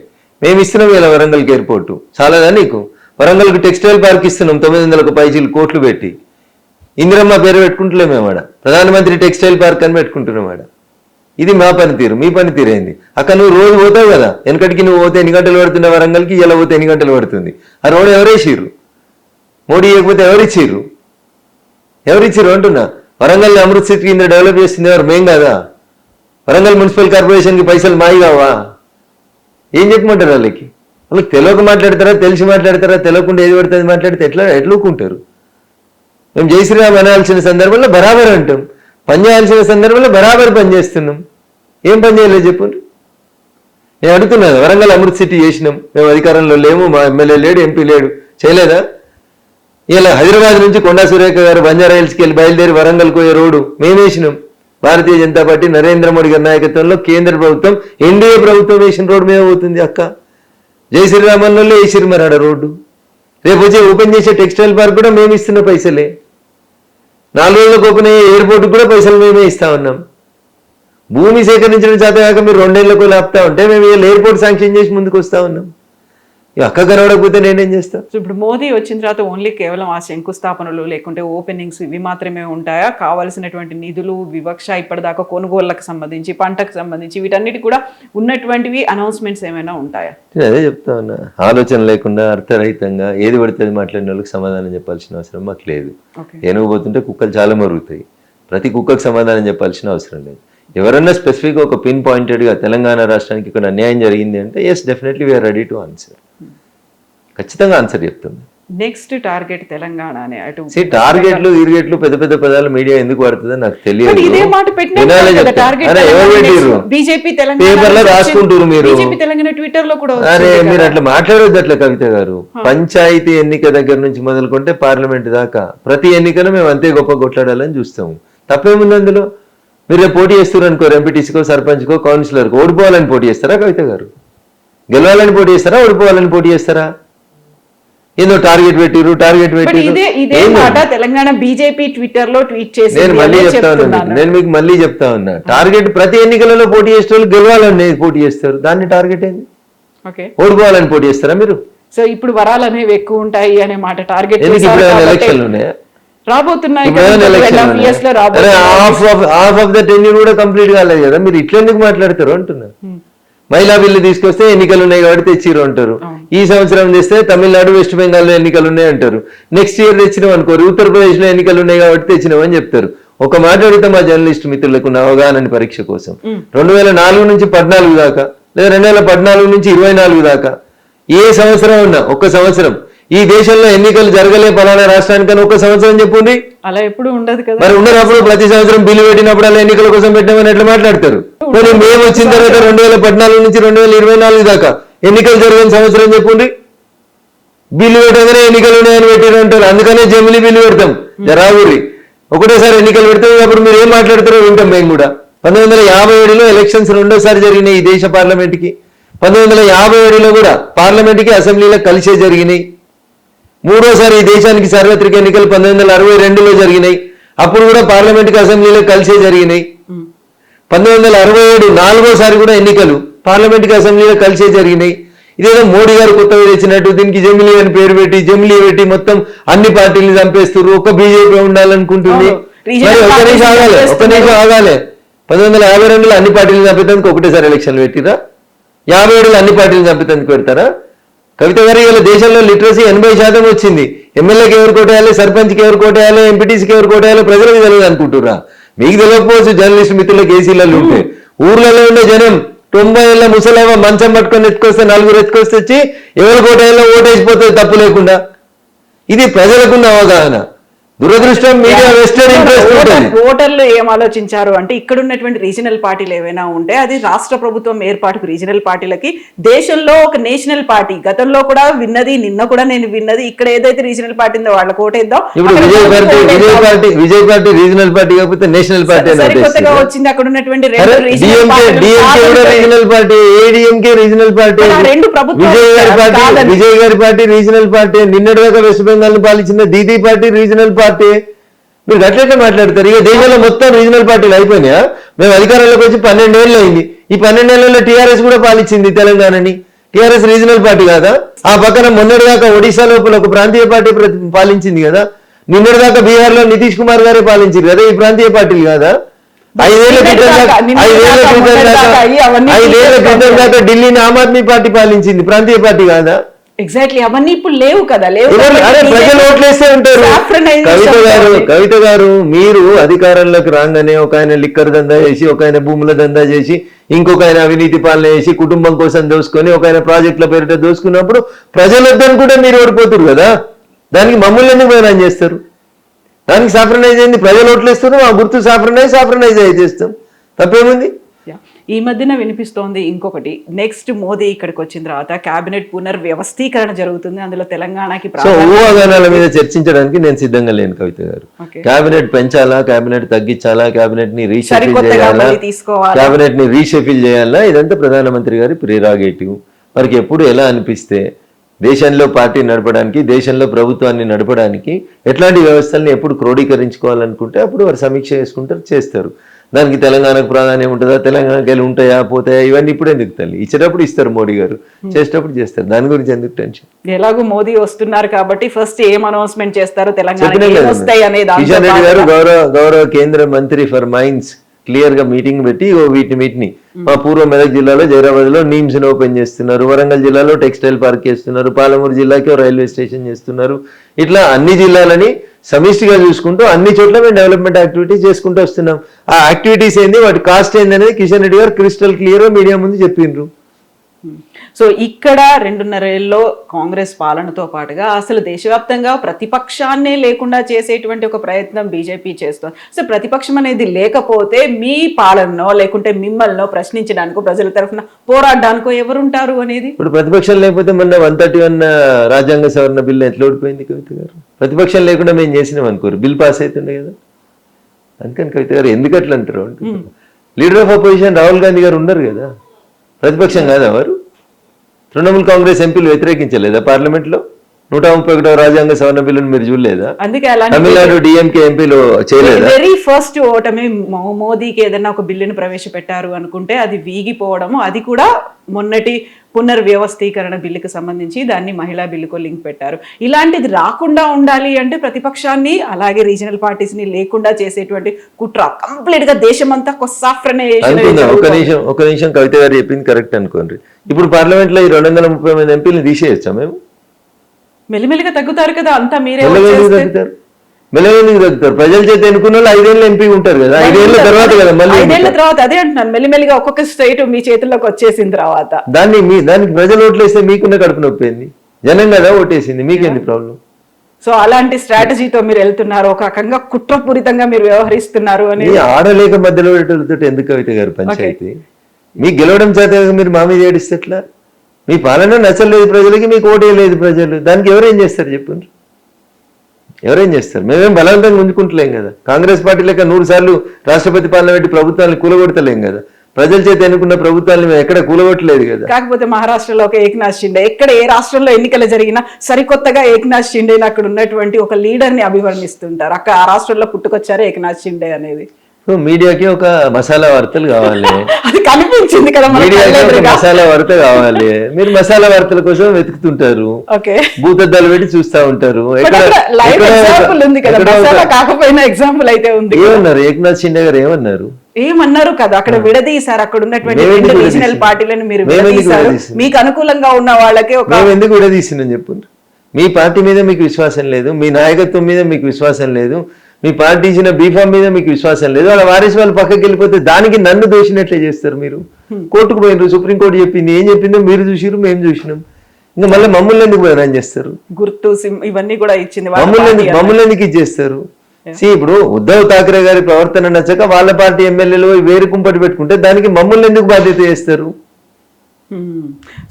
మేము ఇస్తున్నాం ఇలా వరంగల్కి ఎయిర్పోర్టు. చాలాదా నీకు? వరంగల్కి టెక్స్టైల్ పార్క్ ఇస్తున్నాం 900 పైచీలు కోట్లు పెట్టి. ఇందిరమ్మ పేరు పెట్టుకుంటలే మేము ఆడ, ప్రధానమంత్రి టెక్స్టైల్ పార్క్ అని పెట్టుకుంటున్నాం ఆడ. ఇది మా పనితీరు. మీ పనితీరు ఏంది? అక్కడ నువ్వు రోజు పోతావు కదా, వెనకటికి నువ్వు పోతే ఎన్ని గంటలు పడుతున్నా వరంగల్కి, ఇలా పోతే ఎన్ని గంటలు పడుతుంది? ఆ రోడ్ ఎవరేసిర్రు? మోడీ ఇవ్వకపోతే ఎవరిచ్చిర్రు అంటున్నా. వరంగల్ అమృత్ సిటీ కింద డెవలప్ చేస్తుంది ఎవరు? మేం కదా. వరంగల్ మున్సిపల్ కార్పొరేషన్కి పైసలు మాయి కావా? ఏం చెప్పమంటారు వాళ్ళకి తెలియక మాట్లాడతారా, తెలిసి మాట్లాడతారా? తెలియకుండా ఏది పడుతుంది మాట్లాడితే ఎట్లా ఊకుంటారు? మేము జై శ్రీరామ్ అనాల్సిన సందర్భంలో బరాబర్ అంటాం, పని చేయాల్సిన సందర్భంలో బరాబర్ పని చేస్తున్నాం. ఏం పని చేయలేదు చెప్పండి. నేను అడుగుతున్నాను, వరంగల్ అమృత్ సిటీ చేసినాం, మేము అధికారంలో లేము, మా ఎమ్మెల్యే లేడు, ఎంపీ లేడు, చేయలేదా? ఇలా హైదరాబాద్ నుంచి కొండా సురేఖ గారు బంజారా హిల్స్కి వెళ్ళి బయలుదేరి వరంగల్కి పోయే రోడ్డు మేము వేసినాం. భారతీయ జనతా పార్టీ నరేంద్ర మోడీ గారి నాయకత్వంలో కేంద్ర ప్రభుత్వం, ఎన్డీఏ ప్రభుత్వం వేసిన రోడ్డు మీద పోతుంది అక్క. జై శ్రీరామన్లో వేసిరు మరి ఆడ రోడ్డు. రేపు వచ్చి ఓపెన్ చేసే టెక్స్టైల్ పార్క్ కూడా మేము ఇస్తున్న పైసలే. 4 రోజులకు ఓపెన్ అయ్యే ఎయిర్పోర్ట్ కూడా పైసలు మేమే ఇస్తా ఉన్నాం. భూమి సేకరించడం చేత కాక మీరు 2 ఏళ్లకు ఆపుతా ఉంటే మేము ఎయిర్పోర్ట్ శాంక్షన్ చేసి ముందుకు వస్తా ఉన్నాం. ఇక అక్క కనబడకపోతే నేనేం చేస్తా? సో ఇప్పుడు మోదీ వచ్చిన తర్వాత ఓన్లీ కేవలం ఆ శంకుస్థాపనలు లేకుంటే ఓపెనింగ్స్ ఇవి మాత్రమే ఉంటాయా? కావాల్సినటువంటి నిధులు, వివక్ష, ఇప్పటిదాకా కొనుగోళ్లకు సంబంధించి, పంటకు సంబంధించి వీటన్నిటి కూడా ఉన్నటువంటివి అనౌన్స్మెంట్స్ ఏమైనా ఉంటాయా? నేను అదే చెప్తా ఉన్నా, ఆలోచన లేకుండా అర్థరహితంగా ఏది పడితే అది మాట్లాడిన వాళ్ళకి సమాధానం చెప్పాల్సిన అవసరం మాకు లేదు. ఏనుగు పోతుంటే కుక్కలు చాలా మరుగుతాయి, ప్రతి కుక్కకు సమాధానం చెప్పాల్సిన అవసరం లేదు. ఎవరన్నా స్పెసిఫిక్ ఒక పిన్ పాయింటెడ్గా తెలంగాణ రాష్ట్రానికి ఇక్కడ అన్యాయం జరిగింది అంటే yes definitely we are ready to answer, ఖచ్చితంగా ఆన్సర్ చెప్తుంది. నెక్స్ట్ టార్గెట్ తెలంగాణ అనే అటు టార్గెట్లు గిర్గెట్లు పెద్ద పెద్ద పదాలు మీడియా ఎందుకు వాడుతుందో నాకు తెలియదు. ఇదే మాట బీజేపీ పేపర్లో రాసుకుంటారు మీరు. తెలంగాణ ట్విట్టర్ లో కూడా అరే మీరు అట్లా మాట్లాడొద్దు అట్లా కవిత గారు. పంచాయతీ ఎన్నిక దగ్గర నుంచి మొదలుకుంటే పార్లమెంట్ దాకా ప్రతి ఎన్నికను మేము అంతే గొప్ప కొట్లాడాలని చూస్తాము. తప్పేముంది అందులో? మీరు పోటీ చేస్తారు అనుకోరు, ఎంపీటీసీకో సర్పంచ్కో కౌన్సిలర్కో, ఓడిపోవాలని పోటీ చేస్తారా కవిత గారు? గెలవాలని పోటీ చేస్తారా, ఓడిపోవాలని పోటీ చేస్తారా? ఏదో టార్గెట్ పెట్టిరు. ఇదే మాట తెలంగాణ బీజేపీ ట్విట్టర్ లో ట్వీట్ చేసి నేను మళ్ళీ చెప్తా ఉన్నా, నేను మీకు మళ్ళీ చెప్తా ఉన్నా, టార్గెట్ ప్రతి ఎన్నికలలో పోటీ చేసే వాళ్ళు గెలవాలని పోటీ చేస్తారు, దాన్ని టార్గెట్ ఏంది? ఓడిపోవాలని పోటీ చేస్తారా మీరు? సో ఇప్పుడు వరాలు అనేవి ఎక్కువ ఉంటాయి అనే మాట టార్గెట్ ఎలక్షన్లు ఉన్నాయా? రాబోతున్నాయి. హాఫ్ ఆఫ్ ద టెన్యూర్ కూడా కంప్లీట్ కాలేదు కదా, మీరు ఇట్లా ఎందుకు మాట్లాడతారు అంటున్నారు. మహిళా బిల్లు తీసుకొస్తే ఎన్నికలు ఉన్నాయి కాబట్టి తెచ్చిరు అంటారు. ఈ సంవత్సరం తెస్తే తమిళనాడు, వెస్ట్ బెంగాల్లో ఎన్నికలు ఉన్నాయి అంటారు. నెక్స్ట్ ఇయర్ తెచ్చినాం అనుకోరు, ఉత్తరప్రదేశ్ లో ఎన్నికలు ఉన్నాయి కాబట్టి తెచ్చినామని చెప్తారు. ఒక మాట అడిగితే మా జర్నలిస్ట్ మిత్రులకు అవగాహన పరీక్ష కోసం 2004 నుంచి 14 దాకా లేదా 2014 నుంచి 24 దాకా ఏ సంవత్సరం ఉన్నా ఒక్క సంవత్సరం ఈ దేశంలో ఎన్నికలు జరగలే పలానా రాష్ట్రానికని ఒక్క సంవత్సరం చెప్పుంది. అలా ఎప్పుడు ఉండదు కదా. మరి ఉండనప్పుడు ప్రతి సంవత్సరం బిల్లు పెట్టినప్పుడు అలా ఎన్నికల కోసం పెట్టామని ఎట్లా మాట్లాడతారు? మరి మేము వచ్చిన తర్వాత 2014 నుంచి 2024 దాకా ఎన్నికలు జరిగిన సంవత్సరం చెప్పుంది. బిల్లు పెట్టగానే ఎన్నికలు ఉన్నాయని పెట్టారు అంటారు, అందుకనే జమిలీ బిల్లు పెడతాం జరాగురి. ఒకటేసారి ఎన్నికలు పెడతాం, అప్పుడు మీరు ఏం మాట్లాడతారో వింటాం మేము కూడా. 1957లో ఎలక్షన్స్ రెండోసారి జరిగినాయి ఈ దేశ పార్లమెంట్ కి. 1957లో కూడా పార్లమెంట్ కి అసెంబ్లీలో కలిసే జరిగినాయి. మూడోసారి ఈ దేశానికి సార్వత్రిక ఎన్నికలు 1962లో జరిగినాయి, అప్పుడు కూడా పార్లమెంట్ కి అసెంబ్లీలో కలిసే జరిగినాయి. 1967 నాలుగోసారి కూడా ఎన్నికలు పార్లమెంట్ కి అసెంబ్లీలో కలిసే జరిగినాయి. ఇదేదో మోడీ గారు కొత్తగా తెచ్చినట్టు దీనికి జమిలీ అని పేరు పెట్టి జమిలీ పెట్టి మొత్తం అన్ని పార్టీలు చంపేస్తారు, ఒక్క బీజేపీ ఉండాలనుకుంటుంది. మరి ఒక్క నిమిషం ఆగాలి. 1952లో అన్ని పార్టీలు చంపేందుకు ఒకటేసారి ఎలక్షన్లు పెట్టిరా? 57లో అన్ని పార్టీలు చంపేందుకు పెడతారా? కవిత గారు ఇలా దేశంలో లిటరసీ 80% వచ్చింది. ఎమ్మెల్యేకి ఎవరు కోటేయాలి, సర్పంచ్కి ఎవరు కోటేయాలి, ఎంపీటీసీకి ఎవరు కోటేయాలో ప్రజలకు తెలియదు అనుకుంటురా? మీకు తెలియకపోవచ్చు జర్నలిస్ట్ మిత్రులకు ఏసీలలో ఉంటే. ఊర్లలో ఉండే జనం 90 ఏళ్ళ ముసలేమ మంచం పట్టుకొని ఎత్తుకొస్తే 4 ఎత్తుకొస్తే వచ్చి ఎవరు కోటేయాలో ఓటేసిపోతుంది తప్పు లేకుండా. ఇది ప్రజలకున్న అవగాహన. దురదృష్టం మీడియా వెస్టెడ్ ఇంట్రెస్ట్ ఉంటుంది. ఓటర్లు ఏం ఆలోచించారు అంటే ఇక్కడ ఉన్నటువంటి రీజనల్ పార్టీలు ఏవైనా ఉంటే అది రాష్ట్ర ప్రభుత్వం ఏర్పాటుకు రీజనల్ పార్టీలకి దేశంలో ఒక నేషనల్ పార్టీ గతంలో కూడా విన్నది, నిన్న కూడా నేను విన్నది, ఇక్కడ ఏదైతే రీజనల్ పార్టీ ఉందో వాళ్ళ కోటేద్దాం. ఇప్పుడు విజయ్ పార్టీ రీజనల్ పార్టీ కాకపోతే నేషనల్ పార్టీ కొత్తగా వచ్చింది. అక్కడ ఉన్నటువంటి regional party, ADMK regional party, రెండు ప్రభుత్వం విజయ్ గారి పార్టీ రీజనల్ పార్టీ, నిన్నటిదాకా వెస్ట్ బెంగాల్ ను పాలించిన దీదీ పార్టీ రీజనల్ పార్టీ. మీరు గట్లెట్లా మాట్లాడతారు? ఇక దేశంలో మొత్తం రీజనల్ పార్టీలు అయిపోయినాయా? మేము అధికారంలోకి వచ్చి 12 ఏళ్ళు అయింది. ఈ 12 ఏళ్లలో టీఆర్ఎస్ కూడా పాలించింది తెలంగాణని. టీఆర్ఎస్ రీజనల్ పార్టీ కాదా? ఆ పక్కన మొన్నటిదాకా ఒడిశా లోపల ఒక ప్రాంతీయ పార్టీ పాలించింది కదా. నిన్నటిదాకా బీహార్ లో నితీష్ కుమార్ గారే పాలించింది కదా. ఈ ప్రాంతీయ పార్టీలు కాదా? 5 ఏళ్ల క్రితం దాకా ఢిల్లీని ఆమ్ ఆద్మీ పార్టీ పాలించింది, ప్రాంతీయ పార్టీ కాదా? ఎగ్జాక్ట్లీ అవన్నీ ఇప్పుడు లేవు కదా. ప్రజలు ఓట్లేస్తే ఉంటారు. కవిత గారు మీరు అధికారంలోకి రాగానే ఒక ఆయన లిక్కర్ దందా చేసి, ఒక ఆయన భూముల దందా చేసి, ఇంకొక ఆయన అవినీతి పాలన చేసి, కుటుంబం కోసం దోసుకొని, ఒక ఆయన ప్రాజెక్టుల పేరిట దోసుకున్నప్పుడు ప్రజలు వద్దనుకుంటే మీరు ఓడిపోతారు కదా. దానికి మమ్మల్ని ఎందుకు బయనం చేస్తారు? దానికి సాఫ్రనైజ్ అయింది, ప్రజలు ఓట్లేస్తారు, ఆ గుర్తు సాఫ్రనైజ్ చేస్తాం, తప్పేముంది? ఈ మధ్యన వినిపిస్తోంది ఇంకొకటి, నెక్స్ట్ మోదీ ఇక్కడికి వచ్చిన తర్వాత కేబినెట్ పునర్వ్యవస్థీకరణ జరుగుతుంది, అందులో తెలంగాణకి ఊహాగానాల మీద చర్చించడానికి నేను సిద్ధంగా లేను కవిత గారు. కేబినెట్ పెంచాలా, కేబినెట్ తగ్గించాలా, కేబినెట్ ని రీషెఫిల్ చేయాలా, కేబినెట్ ని రీషెఫిల్ చేయాలా, ఇదంతా ప్రధానమంత్రి గారి ప్రిరాగేటివ్. మనకి ఎప్పుడు ఎలా అనిపిస్తే దేశంలో పార్టీ నడపడానికి, దేశంలో ప్రభుత్వాన్ని నడపడానికి ఎట్లాంటి వ్యవస్థల్ని ఎప్పుడు క్రోడీకరించుకోవాలనుకుంటే అప్పుడు వారు సమీక్ష చేసుకుంటారు, చేస్తారు. దానికి తెలంగాణకు ప్రాధాన్యం ఉంటుందా, తెలంగాణకి వెళ్ళి ఉంటాయా పోతాయా, ఇవన్నీ ఇప్పుడు ఎందుకు తల్లి? ఇచ్చేటప్పుడు ఇస్తారు మోడీ గారు, చేసేటప్పుడు చేస్తారు, దాని గురించి ఎందుకు టెన్షన్? ఎలాగో మోదీ వస్తున్నారు కాబట్టి ఫస్ట్ ఏం అనౌన్స్మెంట్ చేస్తారో చెప్పినాం తెలంగాణ కదా. వస్తాయి అనే కిషన్ రెడ్డి గారు దాంతో గౌరవ కేంద్ర మంత్రి ఫర్ మైన్స్ క్లియర్ గా మీటింగ్ పెట్టి వీటిని మా పూర్వ మెదక్ జిల్లాలో జైరాబాద్ లో నీమ్స్ ని ఓపెన్ చేస్తున్నారు, వరంగల్ జిల్లాలో టెక్స్టైల్ పార్క్ చేస్తున్నారు, పాలమూరు జిల్లాకి రైల్వే స్టేషన్ చేస్తున్నారు. ఇట్లా అన్ని జిల్లాలని సమిష్టిగా చూసుకుంటూ అన్ని చోట్ల మేము డెవలప్మెంట్ యాక్టివిటీస్ చేసుకుంటూ వస్తున్నాం. ఆ యాక్టివిటీస్ ఏంది, వాటి కాస్ట్ ఏంది అనేది కిషన్ రెడ్డి గారు క్రిస్టల్ క్లియర్ గా మీడియా ముందు చెప్పిండ్రు. సో ఇక్కడ 2.5 ఏళ్ళలో కాంగ్రెస్ పాలనతో పాటుగా అసలు దేశవ్యాప్తంగా ప్రతిపక్షాన్నే లేకుండా చేసేటువంటి ఒక ప్రయత్నం బీజేపీ చేస్తుంది. సో ప్రతిపక్షం అనేది లేకపోతే మీ పాలనలో లేకుంటే మిమ్మల్ని ప్రశ్నించడానికో ప్రజల తరఫున పోరాడడానికో ఎవరుంటారు అనేది? ఇప్పుడు ప్రతిపక్షం లేకపోతే మొన్న 131 రాజ్యాంగ సవరణ బిల్లు ఎట్లా ఓడిపోయింది కవిత గారు? ప్రతిపక్షం లేకుండా మేము చేసినాం అనుకోరు, బిల్ పాస్ అవుతుండే కదా. అందుకని కవిత గారు ఎందుకు అట్లా అంటారు అంటే, leader of opposition Rahul Gandhi గారు ఉన్నారు కదా, ప్రతిపక్షం కాదా వారు? తృణమూల్ కాంగ్రెస్ ఎంపీలు వ్యతిరేకించలేదా పార్లమెంట్ లో? 131వ రాజ్యాంగ సవరణ బిల్లును మీరు చూడలేదా? అందుకే తమిళనాడు డిఎంకే ఎంపీలు చేయలేదా? వెరీ ఫస్ట్ ఓటమి మోదీకి ఏదైనా ఒక బిల్లును ప్రవేశపెట్టారు అనుకుంటే అది వీగిపోవడము, అది కూడా మొన్నటి పునర్వ్యవస్థీకరణ బిల్లుకి సంబంధించి దాన్ని మహిళా బిల్లుకు లింక్ పెట్టారు. ఇలాంటిది రాకుండా ఉండాలి అంటే ప్రతిపక్షాన్ని అలాగే రీజనల్ పార్టీస్ ని లేకుండా చేసేటువంటి కుట్ర కంప్లీట్ గా దేశమంతా ఒక నిమిషం కవిత గారు చెప్పింది కరెక్ట్ అనుకోండి. ఇప్పుడు పార్లమెంట్ లో ఈ 230 మంది ఎంపీలు తీసేయచ్చా మేము? మెల్లిమెల్లిగా తగ్గుతారు కదా, అంతా మీరే మెల్లమెల్లిగా తగ్గుతారు. ప్రజల చేత ఎన్నుకున్న వాళ్ళు 5 ఏళ్ళు ఎంపీ ఉంటారు కదా, 5 ఏళ్ళ తర్వాత కదా మళ్ళీ 5 ఏళ్ల తర్వాత. అదే అంటున్నాను, మెల్లిమెల్లిగా ఒక్కొక్క స్టేట్ మీ చేతుల్లోకి వచ్చేసిన తర్వాత దానికి ప్రజలు ఓట్లు వేస్తే మీకున్న కడుపు నొప్పి ఏంది? జనం కదా ఓటేసింది, మీకేంది ప్రాబ్లం? సో అలాంటి స్ట్రాటజీతో మీరు వెళ్తున్నారు, ఒక రకంగా కుట్రపూరితంగా మీరు వ్యవహరిస్తున్నారు అని. ఆడలేక మధ్యలో ఎందుకు కవిత గారు పంచాయతీ? మీకు గెలవడం చేత మీరు మా మీద ఏడిస్తే ఎట్లా? మీ పాలన నచ్చలేదు ప్రజలకి, మీకు ఓటే లేదు ప్రజలు, దానికి ఎవరేం చేస్తారు చెప్పండి? ఎవరేం చేస్తారు? మేమేం బలవంతంగా ఉంచుకుంటలేం కదా. కాంగ్రెస్ పార్టీ లెక్క 100 సార్లు రాష్ట్రపతి పాలన పెట్టి ప్రభుత్వాన్ని కూలగొడతలేం కదా. ప్రజల చేత ఎన్నుకున్న ప్రభుత్వాన్ని మేము ఎక్కడ కూలగొట్టలేదు కదా. కాకపోతే మహారాష్ట్రలో ఒక ఏక్నాథ్ షిండే, ఎక్కడ ఏ రాష్ట్రంలో ఎన్నికలు జరిగినా సరికొత్తగా ఏక్నాథ్ షిండేని అక్కడ ఉన్నటువంటి ఒక లీడర్ ని అభివర్ణిస్తుంటారు. అక్కడ ఆ రాష్ట్రంలో పుట్టుకొచ్చారు ఏక్నాథ్ షిండే అనేది. మీడియాకి ఒక మసాలా వార్తలు కావాలి, అది కనిపించింది కదా మీడియాకి ఒక మసాలా వార్త కావాలి. మీరు మసాలా వార్తల కోసం వెతుకుతుంటారు, భూతద్దాలు పెట్టి చూస్తా ఉంటారు. కాకపోయినా ఎగ్జాంపుల్ అయితే ఉంది. ఏమన్నారు ఏక్నాథ్ షిండే గారు? ఏమన్నారు కదా, అక్కడ విడదీశారు అక్కడ ఉన్నటువంటి రీజనల్ పార్టీలను మీరు విడదీశారు. మీకు అనుకూలంగా ఉన్న వాళ్ళకే ఎందుకు విడదీసిందని చెప్పండి. మీ పార్టీ మీద మీకు విశ్వాసం లేదు, మీ నాయకత్వం మీద మీకు విశ్వాసం లేదు, మీ పార్టీ ఇచ్చిన బీఫామ్ మీద మీకు విశ్వాసం లేదు, వాళ్ళ వారిసు వాళ్ళు పక్కకి వెళ్ళిపోతే దానికి నన్ను దోషినట్లే చేస్తారు. మీరు కోర్టుకు పోయినారు, సుప్రీంకోర్టు చెప్పింది, ఏం చెప్పిందో మీరు చూసిరు, మేము చూసినాం. ఇంకా మళ్ళీ మమ్మల్ని ఎందుకు రన్ చేస్తారు? గుర్తు ఇవన్నీ కూడా ఇచ్చింది, మమ్మల్ని ఎందుకు ఇచ్చేస్తారు? ఇప్పుడు ఉద్ధవ్ ఠాక్రే గారి ప్రవర్తన నచ్చక వాళ్ళ పార్టీ ఎమ్మెల్యేలు వేరు కుంపటి పెట్టుకుంటే దానికి మమ్మల్ని ఎందుకు బాధ్యత చేస్తారు?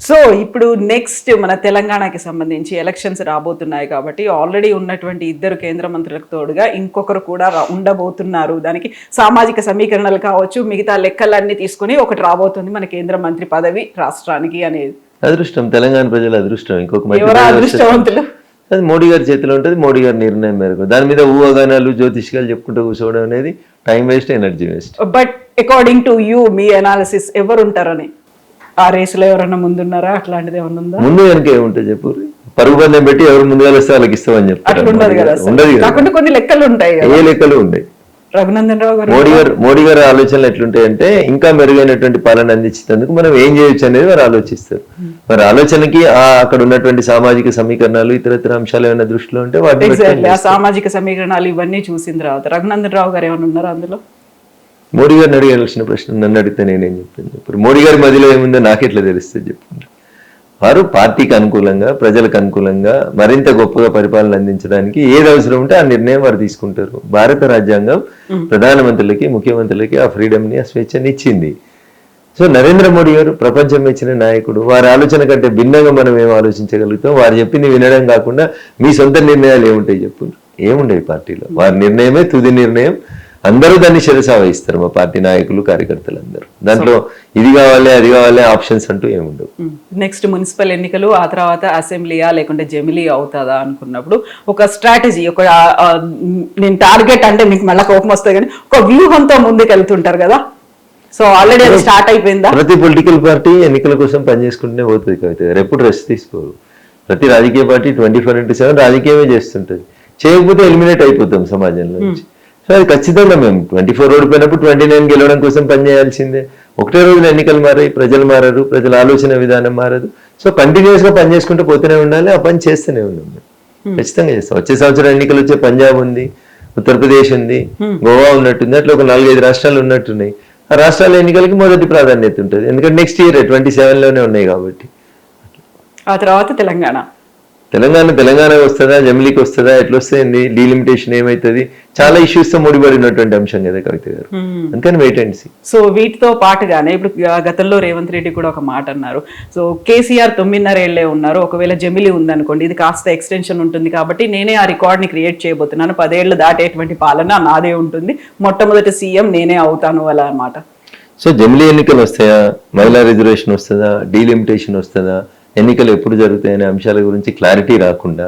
సో ఇప్పుడు నెక్స్ట్ మన తెలంగాణకి సంబంధించి ఎలక్షన్స్ రాబోతున్నాయి కాబట్టి ఆల్రెడీ ఉన్నటువంటి 2 కేంద్ర మంత్రులకు తోడుగా ఇంకొకరు కూడా ఉండబోతున్నారు. దానికి సామాజిక సమీకరణలు కావచ్చు, మిగతా లెక్కలన్నీ తీసుకుని ఒకటి రాబోతుంది మన కేంద్ర మంత్రి పదవి రాష్ట్రానికి అనేది. అదృష్టం, తెలంగాణ ప్రజల అదృష్టం. ఇంకొక అదృష్టవంతులు అది మోడీ గారి చేతిలో ఉంటుంది, మోడీ గారి నిర్ణయం మేరకు. దాని మీద ఊహాగానాలు జ్యోతిష్కాలు చెప్పుకుంటూ కూర్చోవడం అనేది time waste, energy waste. But according to you, me analysis ఎవరు ఉంటారని? ఆ రేసులో ఎవరన్నా ముందున్నారా? అట్లాంటిది ఏమన్నా ఉందా? ముందు వెనక ఏముంటుంది చెప్పు? పరుగు పందెం పెట్టి ఎవరు ముందుగా వస్తే వాళ్ళకి ఇస్తామని చెప్తారు. ఉండదు కదా, కాకుండా కొన్ని లెక్కలు ఉంటాయి. ఏ లెక్కలు ఉంటాయి? రఘునందన్ రావు గారు, మోడీ గారి ఆలోచనలు ఎట్లుంటాయంటే ఇంకా మెరుగైనటువంటి పాలన అందించేందుకు మనం ఏం చేయొచ్చు అనేది వారు ఆలోచిస్తారు. మరి ఆలోచనకి అక్కడ ఉన్నటువంటి సామాజిక సమీకరణాలు ఇతర అంశాలు ఏమైనా దృష్టిలో ఉంటే వాటి ఆ సామాజిక సమీకరణాలు ఇవన్నీ చూసిన తర్వాత రఘునందన్ రావు గారు ఏమైనా ఉన్నారా అందులో? మోడీ గారిని అడిగాల్సిన ప్రశ్న నన్ను అడిగితే నేనేం చెప్తాను చెప్పారు? మోడీ గారి మధ్యలో ఏముందో నాకెట్లా తెలుస్తుంది చెప్పండి? వారు పార్టీకి అనుకూలంగా, ప్రజలకు అనుకూలంగా మరింత గొప్పగా పరిపాలన అందించడానికి ఏది అవసరం ఉంటే ఆ నిర్ణయం వారు తీసుకుంటారు. భారత రాజ్యాంగం ప్రధానమంత్రులకి, ముఖ్యమంత్రులకి ఆ ఫ్రీడమ్ని, ఆ స్వేచ్ఛని ఇచ్చింది. సో నరేంద్ర మోడీ గారు ప్రపంచం ఇచ్చిన నాయకుడు. వారి ఆలోచన కంటే భిన్నంగా మనం ఏం ఆలోచించగలుగుతాం? వారు చెప్పింది వినడం కాకుండా మీ సొంత నిర్ణయాలు ఏముంటాయి చెప్పండి? ఏముండేవి పార్టీలో? వారి నిర్ణయమే తుది నిర్ణయం. అందరూ దాన్ని శిరసా వహిస్తారు, మా పార్టీ నాయకులు కార్యకర్తలు అందరూ. దాంట్లో ఇది కావాలి అది కావాలి ఆప్షన్స్ అంటూ ఏముండవు. నెక్స్ట్ మున్సిపల్ ఎన్నికలు, ఆ తర్వాత అసెంబ్లీయా లేకుంటే జమిలీ అవుతుందా అనుకున్నప్పుడు ఒక స్ట్రాటజీ, ఒక నేను టార్గెట్ అంటే మీకు మళ్ళీ కోపం వస్తుంది కానీ ఒక వ్యూహంతో ముందుకు వెళ్తుంటారు కదా. సో ఆల్రెడీ అది స్టార్ట్ అయిపోయిందా? ప్రతి పొలిటికల్ పార్టీ ఎన్నికల కోసం పనిచేసుకుంటూనే పోతుంది కవిత గారు, ఎప్పుడు రెస్ట్ తీసుకోరు. ప్రతి రాజకీయ పార్టీ 24/7 రాజకీయమే చేస్తుంటది. చేయకపోతే ఎలిమినేట్ అయిపోతాం సమాజంలో నుంచి. సో అది ఖచ్చితంగా మేము 24 ఓడిపోయినప్పుడు 29 గెలవడం కోసం పనిచేయాల్సిందే. ఒకటే రోజున ఎన్నికలు మారాయి, ప్రజలు మారారు, ప్రజల ఆలోచన విధానం మారదు. సో కంటిన్యూస్ గా పని చేసుకుంటూ పోతూనే ఉండాలి, ఆ పని చేస్తూనే ఉన్నాం. ఖచ్చితంగా చేస్తాం. వచ్చే సంవత్సరం ఎన్నికలు వచ్చే పంజాబ్ ఉంది, ఉత్తరప్రదేశ్ ఉంది, గోవా ఉన్నట్టుంది, అట్లా ఒక 4-5 రాష్ట్రాలు ఉన్నట్టున్నాయి. ఆ రాష్ట్రాల ఎన్నికలకి మొదటి ప్రాధాన్యత ఉంటుంది, ఎందుకంటే నెక్స్ట్ ఇయర్ 27లోనే ఉన్నాయి కాబట్టి. ఆ తర్వాత తెలంగాణ వస్తుందా, జమిలీకి వస్తుందా, ఎట్లా వస్తుంది, డీలిమిటేషన్ ఏమవుతుంది, చాలా ఇష్యూస్ తో ముడిపడినటువంటి అంశం కదా కవిత గారు. అందుకని వెయిట్ అండ్ సీ. సో వీటితో పాటుగానే ఇప్పుడు గతంలో రేవంత్ రెడ్డి కూడా ఒక మాట అన్నారు. సో కేసీఆర్ 9.5 ఏళ్లే ఉన్నారు, ఒకవేళ జమిలీ ఉందనుకోండి ఇది కాస్త ఎక్స్టెన్షన్ ఉంటుంది కాబట్టి నేనే ఆ రికార్డ్ ని క్రియేట్ చేయబోతున్నాను, 10 ఏళ్లు దాటేటువంటి పాలన నాదే ఉంటుంది, మొట్టమొదటి సీఎం నేనే అవుతాను అలా అన్నమాట. సో జమిలీ ఎన్నికలు వస్తాయా, మహిళా రిజర్వేషన్ వస్తుందా, డీలిమిటేషన్ వస్తుందా, ఎన్నికలు ఎప్పుడు జరుగుతాయనే అంశాల గురించి క్లారిటీ రాకుండా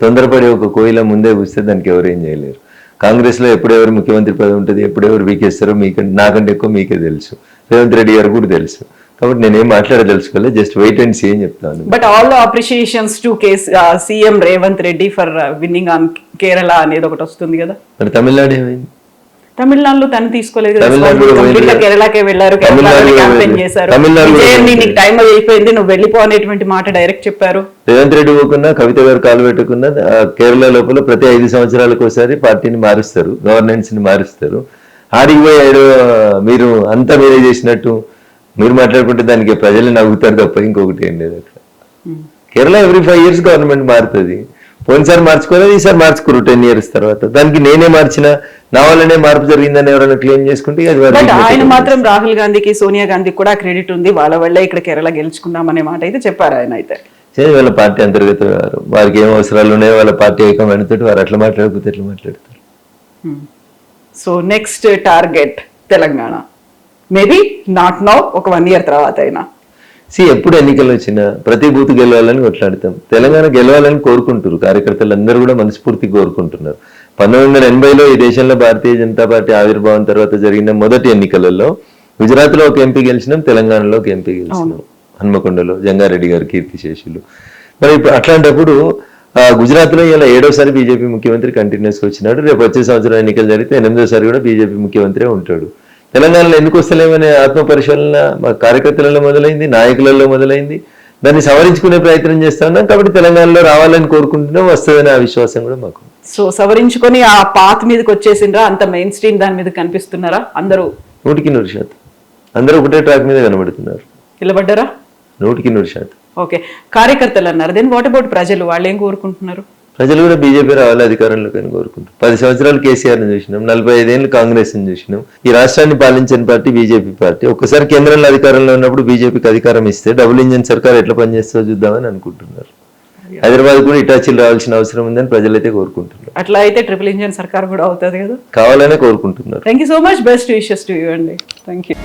తొందరపడి ఒక కోయిల ముందే కూస్తే దానికి ఎవరేం చేయలేరు. కాంగ్రెస్ లో ఎప్పుడెవరు ముఖ్యమంత్రి పదవి ఉంటుంది, ఎప్పుడెవరు వీకేస్తారో నాకంటే ఎక్కువ మీకే తెలుసు, రేవంత్ రెడ్డి గారు కూడా తెలుసు. కాబట్టి నేనేం మాట్లాడదలుచుకోలేదు, జస్ట్ వెయిట్ అండ్ సీ అని చెప్తాను. But all the appreciations to CM Revanth Reddy for winning on Kerala అనేది ఒకటి వస్తుంది కదా. మరి తమిళనాడు ఏమైంది? తమిళనాడులో తను తీసుకోలేదు, కేరళకే వెళ్ళారు, క్యాంపెయిన్ చేశారు, నీకు టైం అయిపోయింది నువ్వు వెళ్ళిపో అనేటువంటి మాట డైరెక్ట్ చెప్పారు. రేవంత్ రెడ్డి పోకున్నా, కవిత గారు కాలు పెట్టుకున్నా కేరళ లోపల ప్రతి 5 సంవత్సరాలకు ఒకసారి పార్టీని మారుస్తారు, గవర్నెన్స్ ని మారుస్తారు. ఆడికి పోయాడు మీరు అంతా మీరే చేసినట్టు మీరు మాట్లాడుకుంటే దానికి ప్రజలు నవ్వుతారు తప్ప ఇంకొకటి ఏం లేదు అక్కడ. కేరళ every 5 years గవర్నమెంట్ మారుతుంది. పోయినసారి మార్చుకోలేదు, ఈసారి మార్చుకోరు 10 years తర్వాత. దానికి నేనే మార్చిన, నా వల్లనే మార్పు జరిగిందని ఎవరైనా క్లెయిమ్ చేసుకుంటే ఆయన మాత్రం రాహుల్ గాంధీకి, సోనియా గాంధీకి కూడా క్రెడిట్ ఉంది, వాళ్ళ వల్లే ఇక్కడ కేరళ గెలుచుకున్నామనే మాట అయితే చెప్పారు ఆయన. అయితే వాళ్ళ పార్టీ అంతర్గత వారికి ఏం అవసరాలు ఉన్నాయో వాళ్ళ పార్టీ హైకమాండ్ తోటి వారు అట్లా మాట్లాడకపోతే ఎట్లా మాట్లాడతారు. So next target Telangana, maybe not now, ఒక 1 year తర్వాత అయినా. ఎప్పుడు ఎన్నికలు వచ్చినా ప్రతి బూత్ గెలవాలని కొట్లాడతాం. తెలంగాణ గెలవాలని కోరుకుంటారు కార్యకర్తలు అందరూ కూడా, మనస్ఫూర్తి కోరుకుంటున్నారు. 1980లో ఈ దేశంలో భారతీయ జనతా పార్టీ ఆవిర్భావం తర్వాత జరిగిన మొదటి ఎన్నికలలో గుజరాత్ లో ఒక ఎంపీ గెలిచినాం, తెలంగాణలో ఒక ఎంపీ గెలిచినాం, హన్మకొండలో జంగారెడ్డి గారు కీర్తిశేషులు. మరి ఇప్పుడు అట్లాంటప్పుడు గుజరాత్ లో ఇలా 7వసారి బీజేపీ ముఖ్యమంత్రి కంటిన్యూస్ గా వచ్చినాడు. రేపు వచ్చే సంవత్సరం ఎన్నికలు జరిగితే 8వసారి కూడా బీజేపీ ముఖ్యమంత్రి ఉంటాడు. తెలంగాణలో ఎందుకు వస్తలేమనే ఆత్మ పరిశీలన మా కార్యకర్తలలో మొదలైంది, నాయకులలో మొదలైంది. దాన్ని సవరించుకునే ప్రయత్నం చేస్తా ఉన్నాం. కాబట్టి తెలంగాణలో రావాలని కోరుకుంటున్నాం, వస్తుందనే ఆ విశ్వాసం కూడా మాకు. సో సవరించుకొని ఆ పాత్ మీదకి వచ్చేసిండ్రా, అంత మెయిన్ స్ట్రీమ్ దాని మీద కనిపిస్తున్నారా అందరూ? 100% అందరూ ఒకటే ట్రాక్ మీద కనబడుతున్నారు. నిలబడ్డారా? 100%. ఓకే, కార్యకర్తలు అన్నారు. దెన్ వాట్ అబౌట్ ప్రజలు, వాళ్ళు ఏం కోరుకుంటున్నారు? ప్రజలు కూడా బీజేపీ రావాలి అధికారంలోకి అని కోరుకుంటారు. 10 సంవత్సరాలు కేసీఆర్ని చూసినాం, 45 ఏళ్ళు కాంగ్రెస్ ని చూసినాం. ఈ రాష్ట్రాన్ని పాలించిన పార్టీ బీజేపీ పార్టీ. ఒక్కసారి కేంద్రంలో అధికారంలో ఉన్నప్పుడు బీజేపీకి అధికారం ఇస్తే డబుల్ ఇంజిన్ సర్కార్ ఎట్లా పనిచేస్తుందో చూద్దామని అనుకుంటున్నారు. హైదరాబాద్ కూడా ఇటాచీలు రావాల్సిన అవసరం ఉందని ప్రజలైతే కోరుకుంటున్నారు. అట్లా అయితే ట్రిపుల్ ఇంజిన్ సర్కార్ కూడా అవుతుంది కదా, కావాలనే కోరుకుంటున్నారు. Thank you so much, best wishes to you అండి. Thank you.